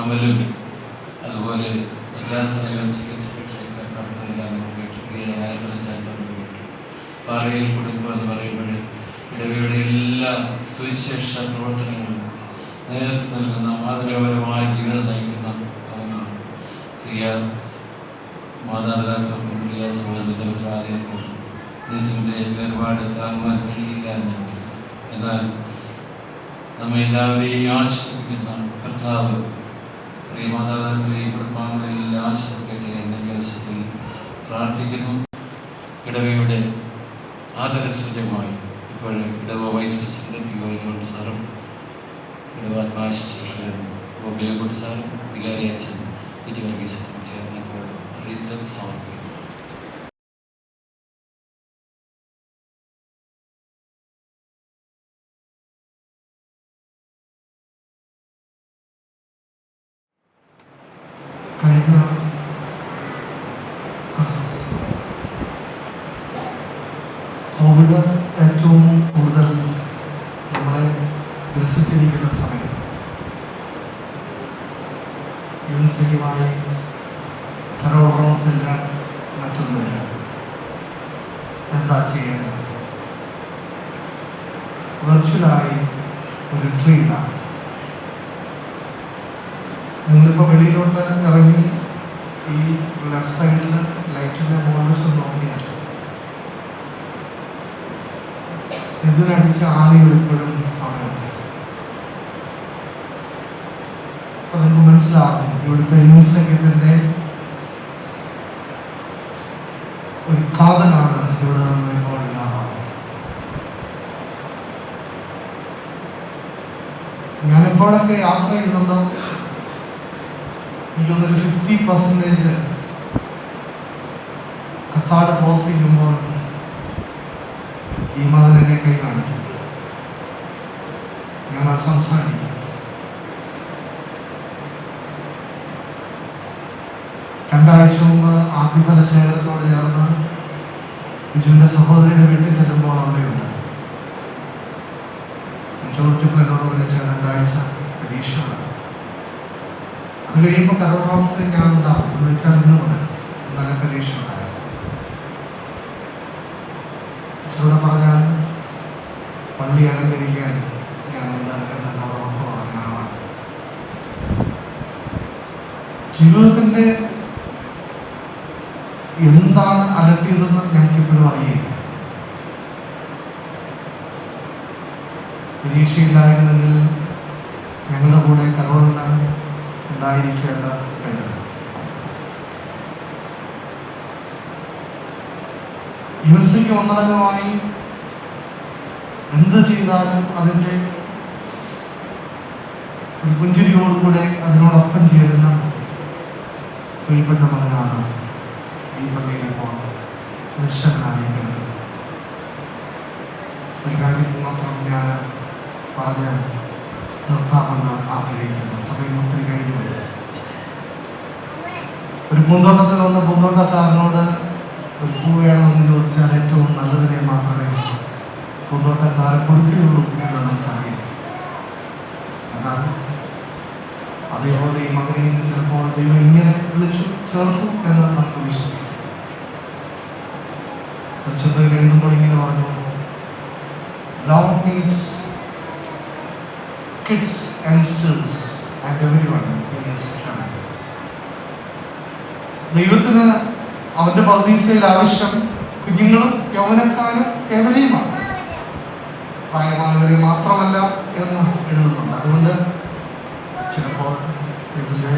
അമലും അതുപോലെ മദ്രാസനകൾ സെക്രട്ടറിയെല്ലാം പ്രിയ പാറയിൽ കുടുംബം എന്ന് പറയുമ്പോൾ ഇടവയുടെ എല്ലാ സുവിശേഷ പ്രവർത്തനങ്ങളും നേതൃത്വം നൽകുന്ന മാതൃകാപരമായ ജീവിതം നയിക്കുന്ന പ്രിയ മാതാപിതാക്കൾക്കും പ്രിയ സഹോദരങ്ങൾക്കും നിധിൻ്റെ വേർപാട് താങ്ങുവാൻ കഴിയില്ല എന്നുണ്ട്. എന്നാൽ നമ്മെ എല്ലാവരെയും ആശ്വസിപ്പിക്കുന്ന കർത്താവ് പ്രിയ മാതാപിതാക്കളെയും കുടുംബാംഗങ്ങളെല്ലാം ആശ്വസിക്കട്ടെ എന്ന ദിവസത്തിൽ പ്രാർത്ഥിക്കുന്നു. ഇടവയുടെ ആദരസൂചകമായി ഇപ്പോൾ ഇടവ വൈസ് പ്രസിഡന്റ് യുവ സാറും ഇടവാത്മായ ശുശ്രൂഷകൻ ഗോപിയക്കുട്ടി സാറും വികാരി അച്ഛൻ വർഗീസത്തും ചേർന്നപ്പോൾ അറിയിത്തം സമർപ്പിക്കുന്നു. കഴിഞ്ഞ ക്രിസ്മസ് കോവിഡ് ഏറ്റവും കൂടുതൽ നമ്മളെ ഗ്രസിച്ചിരിക്കുന്ന സമയം യൂണിവേഴ്സിറ്റിയുമായി കരോളറോസ് എല്ലാം മറ്റൊന്നുമില്ല. എന്താ ചെയ്യേണ്ടത്? വെർച്വലായി ഒരു ട്രീറ്റാണ്. നിങ്ങളിപ്പോൾ വെളിയിലോട്ട് ഇറങ്ങി ഈ ലെഫ്റ്റ് സൈഡിൽ ലൈറ്റിൻ്റെ മുകളിൽ നോക്കിയാൽ ഇതിനടിച്ച ആണികൾ ഇപ്പോഴും അവിടെയുണ്ട്. അപ്പൊ നിങ്ങൾക്ക് മനസ്സിലാകും ഇവിടുത്തെ യൂണിസെക്യത്തിൻ്റെ ഒരു കാതലാണ് ഇവിടെ നിന്ന് ഇപ്പോൾ ഇല്ലാതാവുന്നത്. ഞാനിപ്പോഴൊക്കെ യാത്ര ചെയ്യുന്നുണ്ടോ എനിക്കൊന്നൊരു 50% കക്കാട് ക്രോസ് ചെയ്യുമ്പോൾ ഈ മകൻ എൻ്റെ കൈ കാണിക്കും. ഞങ്ങൾ സംസാരിക്കും. രണ്ടാഴ്ച മുമ്പ് ആദ്യഫല ശേഖരത്തോട് ചേർന്ന് ബിജുവിൻ്റെ സഹോദരിയുടെ വീട്ടിൽ ചെല്ലുമ്പോൾ അവിടെയുണ്ട്. ചോദിച്ചപ്പോൾ എന്നോട് വിളിച്ച 2 ആഴ്ച പരീക്ഷ. അത് കഴിയുമ്പോൾ കരോൾ റോംസ് ഞാൻ ഉണ്ടാവും എന്ന് വെച്ചാൽ ഇന്ന് മുതൽ നല്ല പരീക്ഷ ഉണ്ടായിരുന്നു. അച്ഛനോട് പറഞ്ഞാൽ പള്ളി അലങ്കരിക്കാൻ ഞാനുണ്ട് എന്നോട് ഉറപ്പ് പറഞ്ഞ ആളാണ്. ജീവിതത്തിൻ്റെ എന്താണ് അലട്ടിയതെന്ന് ഞങ്ങൾക്കിപ്പോഴും അറിയില്ല. പരീക്ഷയില്ലായിരുന്നെങ്കിൽ ഞങ്ങളുടെ കൂടെ കരോളിന് ഉണ്ടായിരിക്കേണ്ട വേദന. യുഎസ്എക്ക് ഒന്നടങ്കമായി എന്ത് ചെയ്താലും അതിൻ്റെ ഒരു പുഞ്ചിരിയോടുകൂടെ അതിനോടൊപ്പം ചേരുന്ന പ്രിയപ്പെട്ട മകനാണ് ഈ പള്ളിയിൽ ഇപ്പോൾ നിശ്ചലനായിരിക്കുന്നത്. ഒരു കാര്യം മാത്രം ഞാൻ പറഞ്ഞ് നിർത്താമെന്ന് ആഗ്രഹിക്കുന്നു. സമയം ഒത്തിരി കഴിഞ്ഞു വരും. ഒരു പൂന്തോട്ടത്തിൽ വന്ന പൂന്തോട്ടക്കാരനോട് ഒരു പൂ വേണമെന്ന് ചോദിച്ചാൽ ഏറ്റവും നല്ലതിനെ മാത്രമേ പൂന്തോട്ടക്കാരൻ കൊടുക്കുകയുള്ളൂ എന്ന് നമുക്കറിയാം. എന്നാൽ അതേപോലെ ഈ മകനെയും ചിലപ്പോൾ ദൈവം ഇങ്ങനെ വിളിച്ചു ചേർത്തു എന്ന് നമുക്ക് വിശ്വസിക്കാം. ചെറുതിൽ എഴുതുമ്പോൾ ഇങ്ങനെ പറഞ്ഞു, Lord needs kids, youngsters and everyone in his family. ദൈവത്തിന് അവന്റെ പർദീസയിൽ ആവശ്യം കുഞ്ഞുങ്ങളും യൗവനക്കാരും എവരെയുമാണ്, പ്രായമായവരെ മാത്രമല്ല എന്ന് എഴുതുന്നുണ്ട്. അതുകൊണ്ട് ചിലപ്പോൾ ഇതിൻ്റെ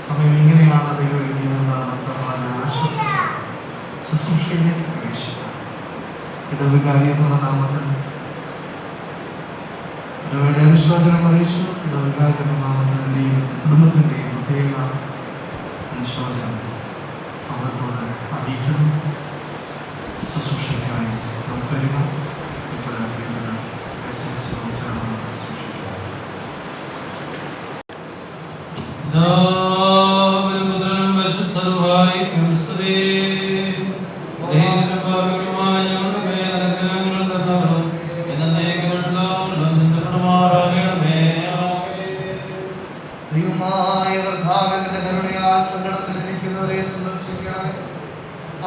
സമയം ഇങ്ങനെയാണ് ദൈവം എഴുതിയതെന്ന് നമുക്ക് വളരെ ആശ്വസിക്കാം. ശുശ്രൂഷയിലേക്ക് പ്രവേശിക്കാം. ഇടവികാരി എന്നുള്ള നാമത്തിൽ ഇടവയുടെ അനുശോചനം അറിയിച്ചു. ഇടവികാരി എന്ന നാമത്തിൻ്റെയും കുടുംബത്തിൻ്റെയും പ്രത്യേക അനുശോചനം അവിടത്തോട് അറിയിക്കുന്നു. ശുശ്രൂഷയ്ക്കായി നമുക്കറിയാം.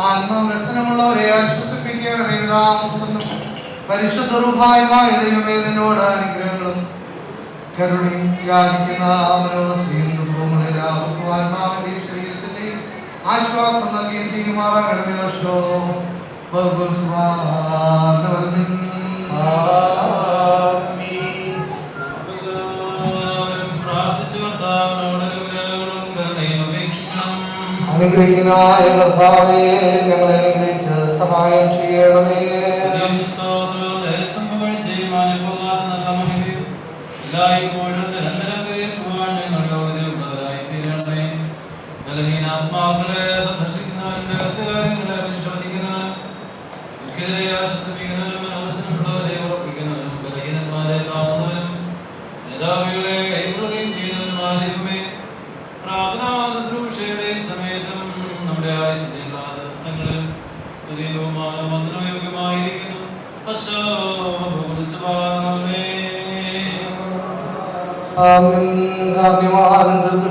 ആത്മവ്യസനമുള്ളവരെ ആശ്വസിപ്പിക്കുകയാണ്. പരിശുദ്ധ റൂഹായുമായ ദൈവമേ, നിന്നോട് അനുഗ്രഹങ്ങളും കരുണയും യാചിക്കുന്ന മനോസ്ത്രീയും ദുഃഖവുമുള്ള എല്ലാവർക്കും ആത്മാവിന്റെ ശരീരത്തിന്റെ ആശ്വാസം നൽകുകയും ചെയ്യുമാറാകണമേ. അനുഗ്രഹിക്കനായ കർത്താവേ, ഞങ്ങളെ അനുഗ്രഹിച്ച് സഹായം ചെയ്യണമേ. ബലഹീനാത്മാക്കളെ സന്ദർശിക്കുന്നവരുടെ രഹസ്യകാര്യങ്ങളെ പരിശോധിക്കുന്നവനും ദുഃഖിതരെ ആശ്വസിപ്പിക്കുന്നവനും മനോവസനമുള്ളവരെ ഉറപ്പിക്കുന്നവനും ബലഹീനന്മാരെ താങ്ങുന്നവനും മേധാവികളെ കൈകൊള്ളുകയും ചെയ്യുന്നവനുമായ ദൈവമേ, പ്രാർത്ഥനാ ശുശ്രൂഷയുടെ സമയത്തും നമ്മുടെ ആയുസ്സിന്റെ എല്ലാ ദിവസങ്ങളിലും സ്തുതിയും ബഹുമാനവും വന്ദനയോഗ്യമായിരിക്കുന്നു.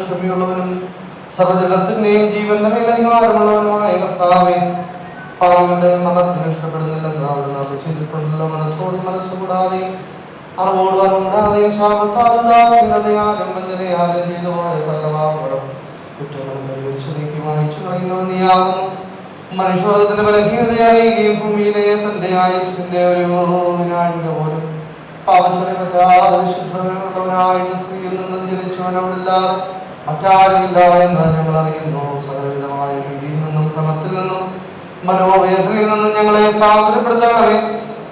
ക്ഷമയുള്ളവനും സർവജലത്തിന്റെയും ജീവന്റെ മേലധികാരമുള്ളവനുമായ കർത്താവേ, പാവങ്ങളുടെ മരണത്തിന് ഇഷ്ടപ്പെടുന്നില്ലെന്ന് അവിടുന്ന് അത് ചെയ്തിട്ടുണ്ടല്ലോ. മനസ്സോടും മനസ്സുകൂടാതെയും അറിവോടും അറിവിടാതെയും ശാപത്താലുദാസീനതയാലും വഞ്ചനയാലും ചെയ്തു പോയ സകലപാപങ്ങളും കുറ്റങ്ങളും പരിഹരിച്ചു വായിച്ചു കളയുന്നവൻ നീയാകുന്നു. മനുഷ്യവർഗത്തിന്റെ ബലഹീനതയായിരിക്കും ഭൂമിയിലെ തന്റെ ആയുസിന്റെ ഒരു വിനാഴിക പോലും പാപച്ചനെ പറ്റാതെ വിശുദ്ധമുള്ളവനായിട്ട് സ്ത്രീയിൽ നിന്നും ജനിച്ചവനോടില്ലാതെ മറ്റാരുമില്ല എന്ന് ഞങ്ങൾ അറിയുന്നു. സകലവിധമായ രീതിയിൽ നിന്നും ക്രമത്തിൽ നിന്നും മനോവേദനയിൽ നിന്നും ഞങ്ങളെ സ്വാതന്ത്ര്യപ്പെടുത്തണമേ.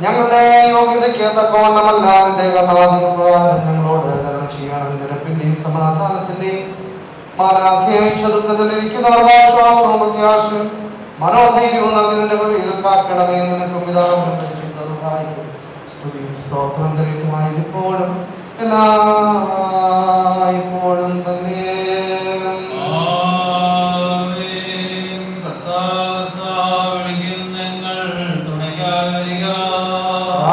ഞങ്ങളുടെ യോഗ്യതയ്ക്ക് തക്കവണ്ണമല്ല എന്റെ കർണാധികാരം ഞങ്ങളോട് കരുണ ചെയ്യണം. നിരപ്പിന്റെയും സമാധാനത്തിന്റെയും മാനാഖ്യയിച്ച ദുഃഖത്തിലിരിക്കുന്നവർക്ക് ആശ്വാസവും പ്രത്യാശയും മനോധൈര്യവും നൽകുന്നതിന്റെ വഴിയിൽ കാക്കണമേ. നിനക്കും പിതാവിനും പരിശുദ്ധർക്കും സ്തുതിയും സ്തോത്രം കരയുമായിരിപ്പോഴും എല്ലായ്പ്പോഴും തന്നെ.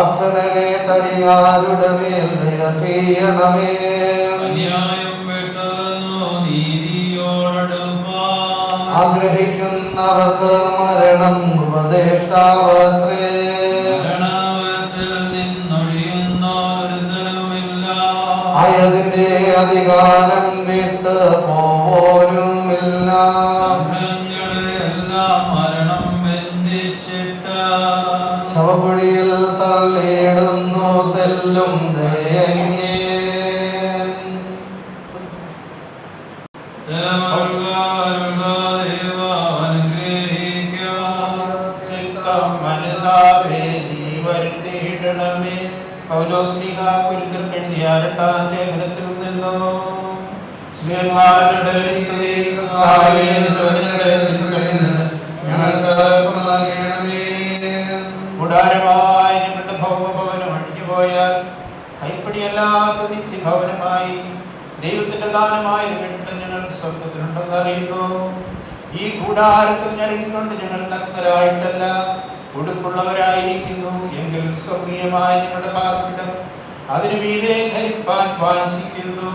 പ്രാർത്ഥന കേട്ടടിയാരുടെ മേൽ ദയ ചെയ്യണമേ. അന്യായം വിട്ടുന്നു നീതിയോടടുപ്പാൻ ആഗ്രഹിക്കുന്നവർക്ക് മരണം ഉപദേഷ്ടാവത്രേ. മരണത്തിൽ നിന്നൊഴിയുന്നൊരുത്തനുമില്ല. ആയതിന്റെ അധികാരം വിട്ട് പോവാനുമില്ല. സംഘങ്ങളെല്ലാം മരണം ബന്ധിച്ചിട്ട് ശവകുഴിയിൽ തള്ളിയിടുന്നു തെല്ലും ദയങ്ങേ. ലേഖനത്തിൽ നിന്നോ ശ്രീമാരുടെ സ്തുതി ഞങ്ങൾക്ക് കൂടാരമായി ഞങ്ങളുടെ ഭൗമഭവനം അഴിഞ്ഞുപോയാൽ കൈപ്പടിയല്ലാത്ത നിത്യഭവനമായി ദൈവത്തിന്റെ ദാനമായ ഒരു കെട്ടിടം ഞങ്ങൾ സ്വർഗത്തിലുണ്ടെന്ന് അറിയുന്നു. ഈ കൂടാരത്തിൽ ഞെരങ്ങിക്കൊണ്ട് ഞങ്ങൾ നഗ്നരായിട്ടല്ല ഉടുപ്പുള്ളവരായിരിക്കുന്നു എങ്കിൽ സ്വർഗീയമായ ഞങ്ങളുടെ പാർപ്പിടം അതിനു മീതെ ധരിപ്പാൻ വാഞ്ചിക്കുന്നു.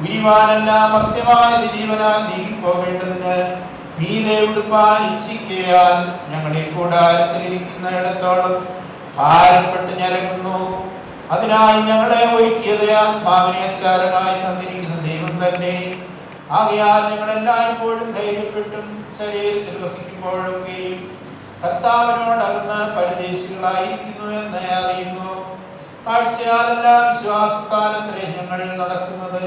ഉരിവാനല്ല മർത്യമായ ജീവനാൽ നീങ്ങിപ്പോകേണ്ടതിന് മീതെ ഉടുപ്പാൻ ഇച്ഛിക്കയാൽ ഞങ്ങൾ ഈ കൂടാരത്തിലിരിക്കുന്ന ഇടത്തോളം ഭാരപ്പെട്ട് ഞരങ്ങുന്നു. അതിനായി ഞങ്ങളെ ഒരുക്കിയത് ആത്മാവിനെ അച്ചാരമായി തന്നിരിക്കുന്ന ദൈവം തന്നെ. ആകയാൽ ഞങ്ങൾ എല്ലായ്പ്പോഴും ധൈര്യപ്പെട്ടും ശരീരത്തിൽ വസിക്കുമ്പോഴൊക്കെയും കർത്താവിനോടകന്ന് പരദേശികളായിരിക്കുന്നു എന്ന് അറിയുന്നു. കാഴ്ചയാലെല്ലാം വിശ്വാസത്താലത്രേ ഞങ്ങൾ നടക്കുന്നത്.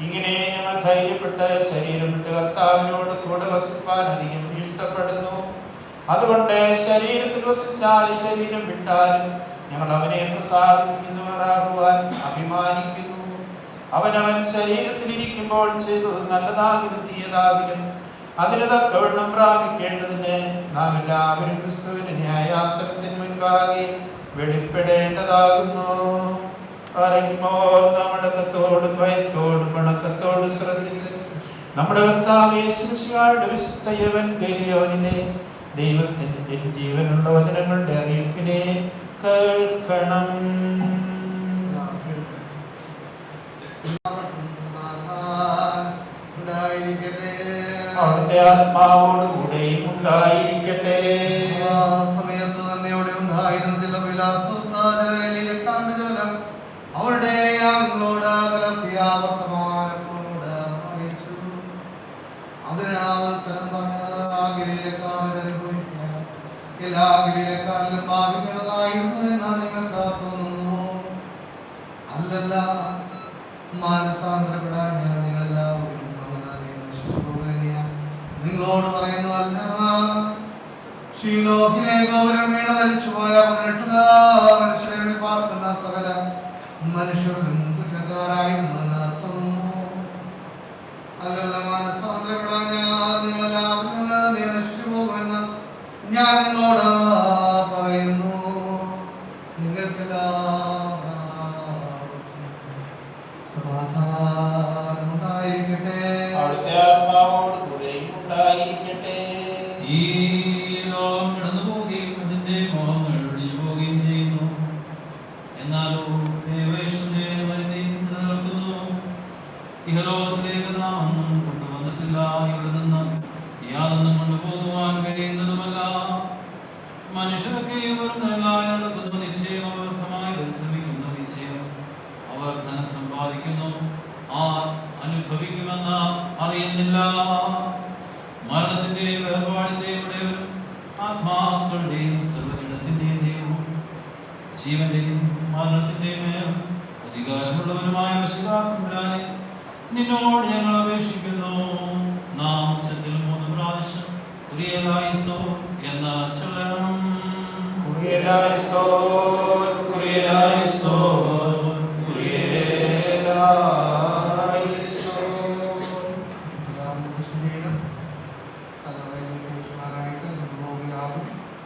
ഇങ്ങനെ ഞങ്ങൾ ധൈര്യപ്പെട്ട് ശരീരം വിട്ട് കർത്താവിനോട് കൂടെ വസിപ്പാൻ അധികം ഇഷ്ടപ്പെടുന്നു. അതുകൊണ്ട് ശരീരത്തിൽ വസിച്ചാലും ശരീരം വിട്ടാലും ഞങ്ങൾ അവനെ പ്രസാദിപ്പിക്കുന്നവരാകുവാൻ അഭിമാനിക്കുന്നു. അവനവൻ ശരീരത്തിലിരിക്കുമ്പോൾ ചെയ്തത് നല്ലതാകിലും തീയതാകിലും അതിന് തക്കവണ്ണം പ്രാപിക്കേണ്ടതിന് നാം എല്ലാവരും ക്രിസ്തുവിന്റെ ന്യായാസനത്തിന് മുൻപാകെ വെളിപ്പെടേണ്ടതാകുന്നു. പറയുമ്പോൾ നമ്മുടെ കത്തോടും ഭയത്തോടും വണക്കത്തോടും ശ്രദ്ധിച്ച് നമ്മുടെ കർത്താവ് യേശുമിശിഹായുടെ വിശുദ്ധ യവൻഗേലിയോനിനെ ദൈവത്തിന്റെ ജീവനുള്ള വചനങ്ങളുടെ അറിയിപ്പിനെ കേൾക്കണം. അവിടുത്തെ ആത്മാവോട് കൂടെയും ഉണ്ടായിരിക്കട്ടെ. സമയത്ത് തന്നെ അവിടെ ഉണ്ടായിരുന്നതിൽ അവരുടെ ഞങ്ങളോട് കലർത്തിയ വർത്തമാനങ്ങളോട് അറിയിച്ചു. അതിനാൽ തരം പറഞ്ഞത് ആഗ്രഹിക്കാതെ അനുഭവിക്കുക എല്ലാ ആഗ്രഹിക്കാരിലും ഭാവിക്കുന്നതായിരുന്നു എന്നാണ് നിങ്ങൾക്ക് തോന്നുന്നു. അല്ലല്ല, മാനസാന്തരപ്പെടാൻ ഞാൻ നിങ്ങളെല്ലാവരും നിങ്ങളോട് പറയുന്നതല്ല. ഷീലോഹിലെ ഗോപുരം വീണ മരിച്ചുപോയ 18 മനുഷ്യരെ പാർക്കുന്ന സകല മനുഷ്യരും കുറ്റക്കാരായിരുന്നു. അല്ലല്ല, മാനസാന്തരപ്പെടാൻ ഞാൻ നിങ്ങളെല്ലാവരും നശിച്ചു പോകുമെന്ന് ഞാൻ നിങ്ങളോട് പറയുന്നു. സമാധാനം ഉണ്ടായിരിക്കട്ടെ. അവിടുത്തെ ആത്മാവോട് കൂടെയും ഉണ്ടായിരിക്കട്ടെ. ഈ ലോകം കടന്നു പോവുകയും അതിന്റെ മോഹങ്ങൾ ഒഴിഞ്ഞു പോവുകയും ചെയ്യുന്നു. എന്നാലോ ദൈവേഷ്ടന്റെ പരിധി നിലനിൽക്കുന്നു. ഇഹലോകത്തിലേക്ക് നാം ഒന്നും കൊണ്ടുവന്നിട്ടില്ല. ഇവിടെ നിന്ന് യാതൊന്നും കൊണ്ടുപോകുവാൻ കഴിയുന്നതുമല്ല. മനുഷ്യരൊക്കെയും വെറുതെല്ലായി നടക്കുന്നു. നിശ്ചയം അവർദ്ധമായി പരിശ്രമിക്കുന്ന നിശ്ചയം അവർ ധനം സമ്പാദിക്കുന്നു. ആർ അനുഭവിക്കുമെന്ന് അറിയുന്നില്ല. മരണത്തിന്റെയും വേർപാടിന്റെയും ഉടയവനും ആത്മാക്കളുടെയും സർവ്വജനത്തിന്റെയും ദൈവവും ജീവന്റെയും മരണത്തിന്റെയും മേൽ അധികാരമുള്ളവനുമായ തമ്പുരാനെ, നിന്നോട് ഞങ്ങൾ അപേക്ഷിക്കുന്നു. നാം ഉച്ചത്തിൽ 3 പ്രാവശ്യം കുരിയലായിസോൻ എന്ന് ചൊല്ലണം. കുരിയലായിസോൻ, കുരിയലായിസോൻ, കുരിയലായിസോൻ.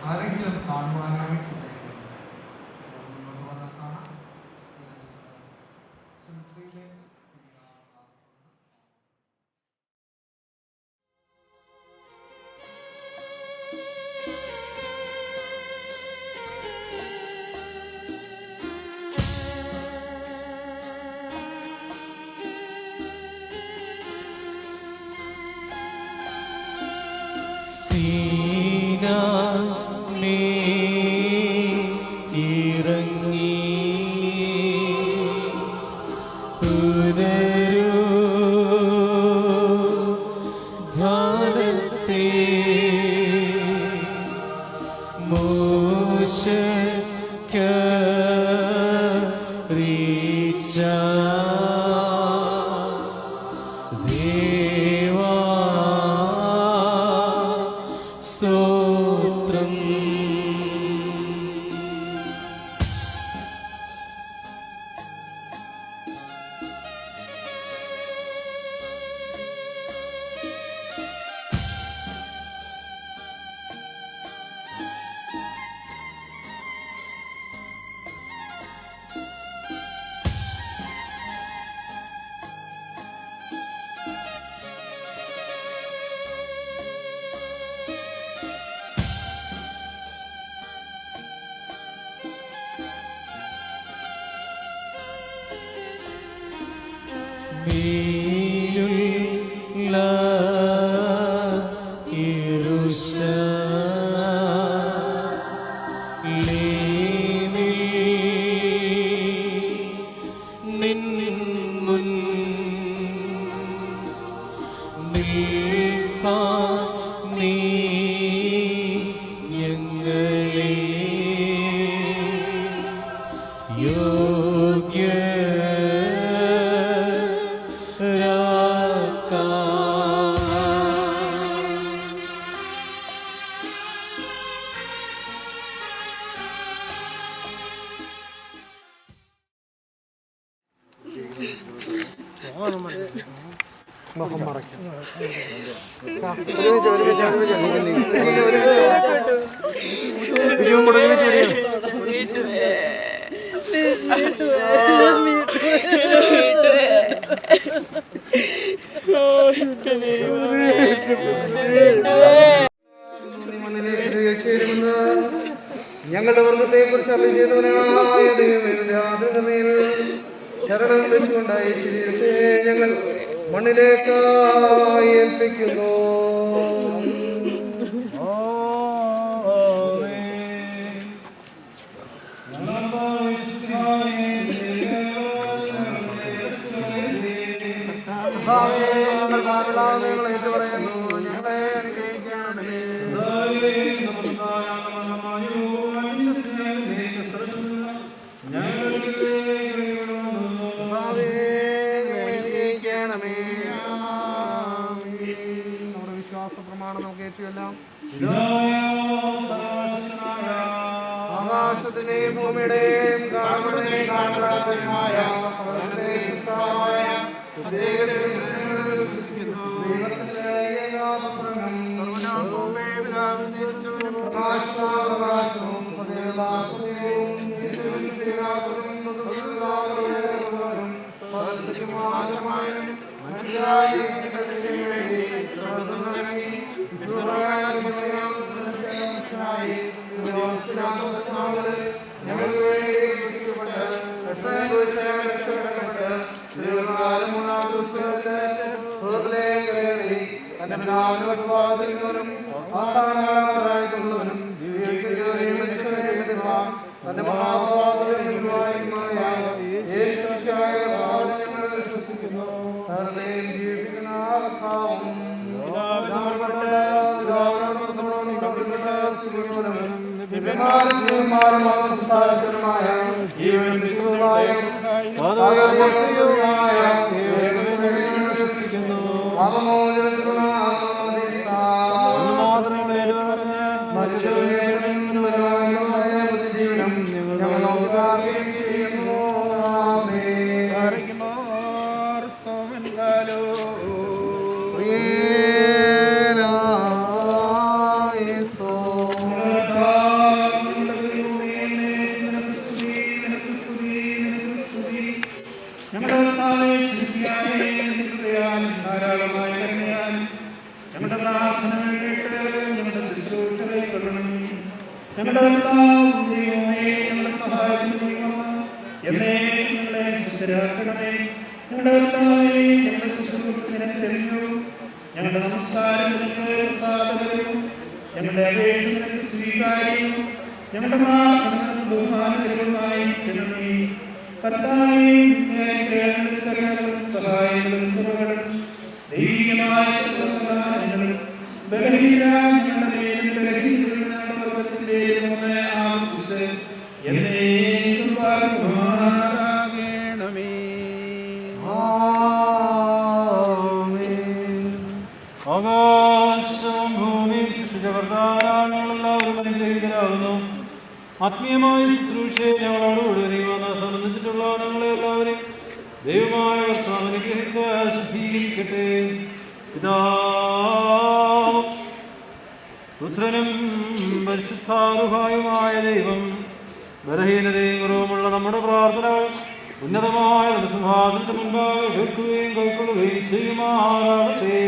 ആരെങ്കിലും കാണുവാനായിട്ട് ഞങ്ങളുടെ വർഗത്തെ കുറിച്ച് അറിഞ്ഞതുവനായ ദൈവമേ ശരണം വെച്ചുകൊണ്ടായി ശരീരത്തെ ഞങ്ങൾ മണ്ണിലേക്കായി ഏൽപ്പിക്കുന്നു. ഞങ്ങളെ അനുഗ്രഹിക്കണമേ. നമ്മുടെ വിശ്വാസ പ്രമാണം നമുക്ക് ഏറ്റുമെല്ലാം. ആകാശത്തിന്റെയും ഭൂമിയുടെയും കാണപ്പെടാത്തതുമായ ഞങ്ങളുടെ നമസ്കാരം ഞങ്ങളുടെ അപേക്ഷ സ്വീകാര്യം ഞങ്ങളുടെ ബഹുമാനമായി സഹായങ്ങളും ദൈവികമായ ബലഹീന ഞങ്ങളുടെ എന്നേക്കും വാഴ്ത്തുമാറാകണമേ. ആകാശവും ഭൂമിയും സൃഷ്ടിച്ച കർത്താവാണ് ഞങ്ങളെല്ലാവരും അനുഗ്രഹീതരാകുന്നു. ആത്മീയമായ ശുശ്രൂഷയെ ഞങ്ങളോടുകൂടി സംബന്ധിച്ചിട്ടുള്ള ഞങ്ങളെ എല്ലാവരെയും ദൈവമായ കർത്താവ് അനുഗ്രഹിച്ച് ശുദ്ധീകരിക്കട്ടെ. പിതാവും പുത്രനും പരിശുദ്ധാരുഹായുമായ ദൈവം ബലഹീനതയും കുറവുമുള്ള നമ്മുടെ പ്രാർത്ഥനകൾ ഉന്നതമായ സിംഹാസനത്തിന് മുൻപാകെ കേൾക്കുകയും കൈക്കൊള്ളുകയും ചെയ്യുമാറാകട്ടെ.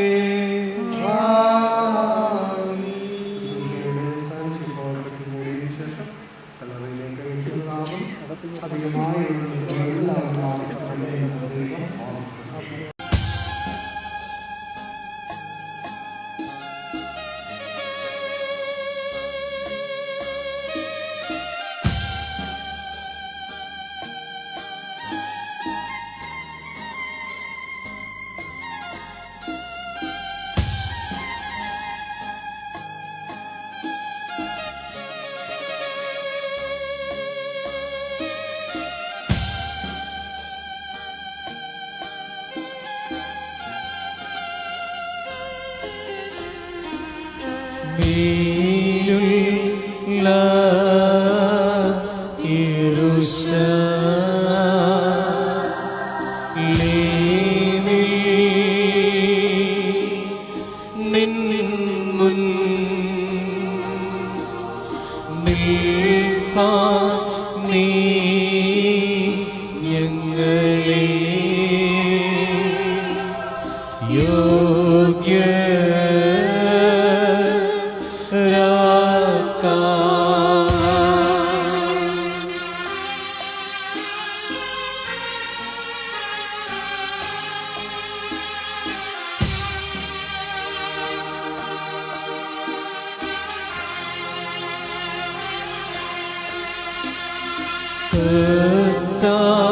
കർത്താവേ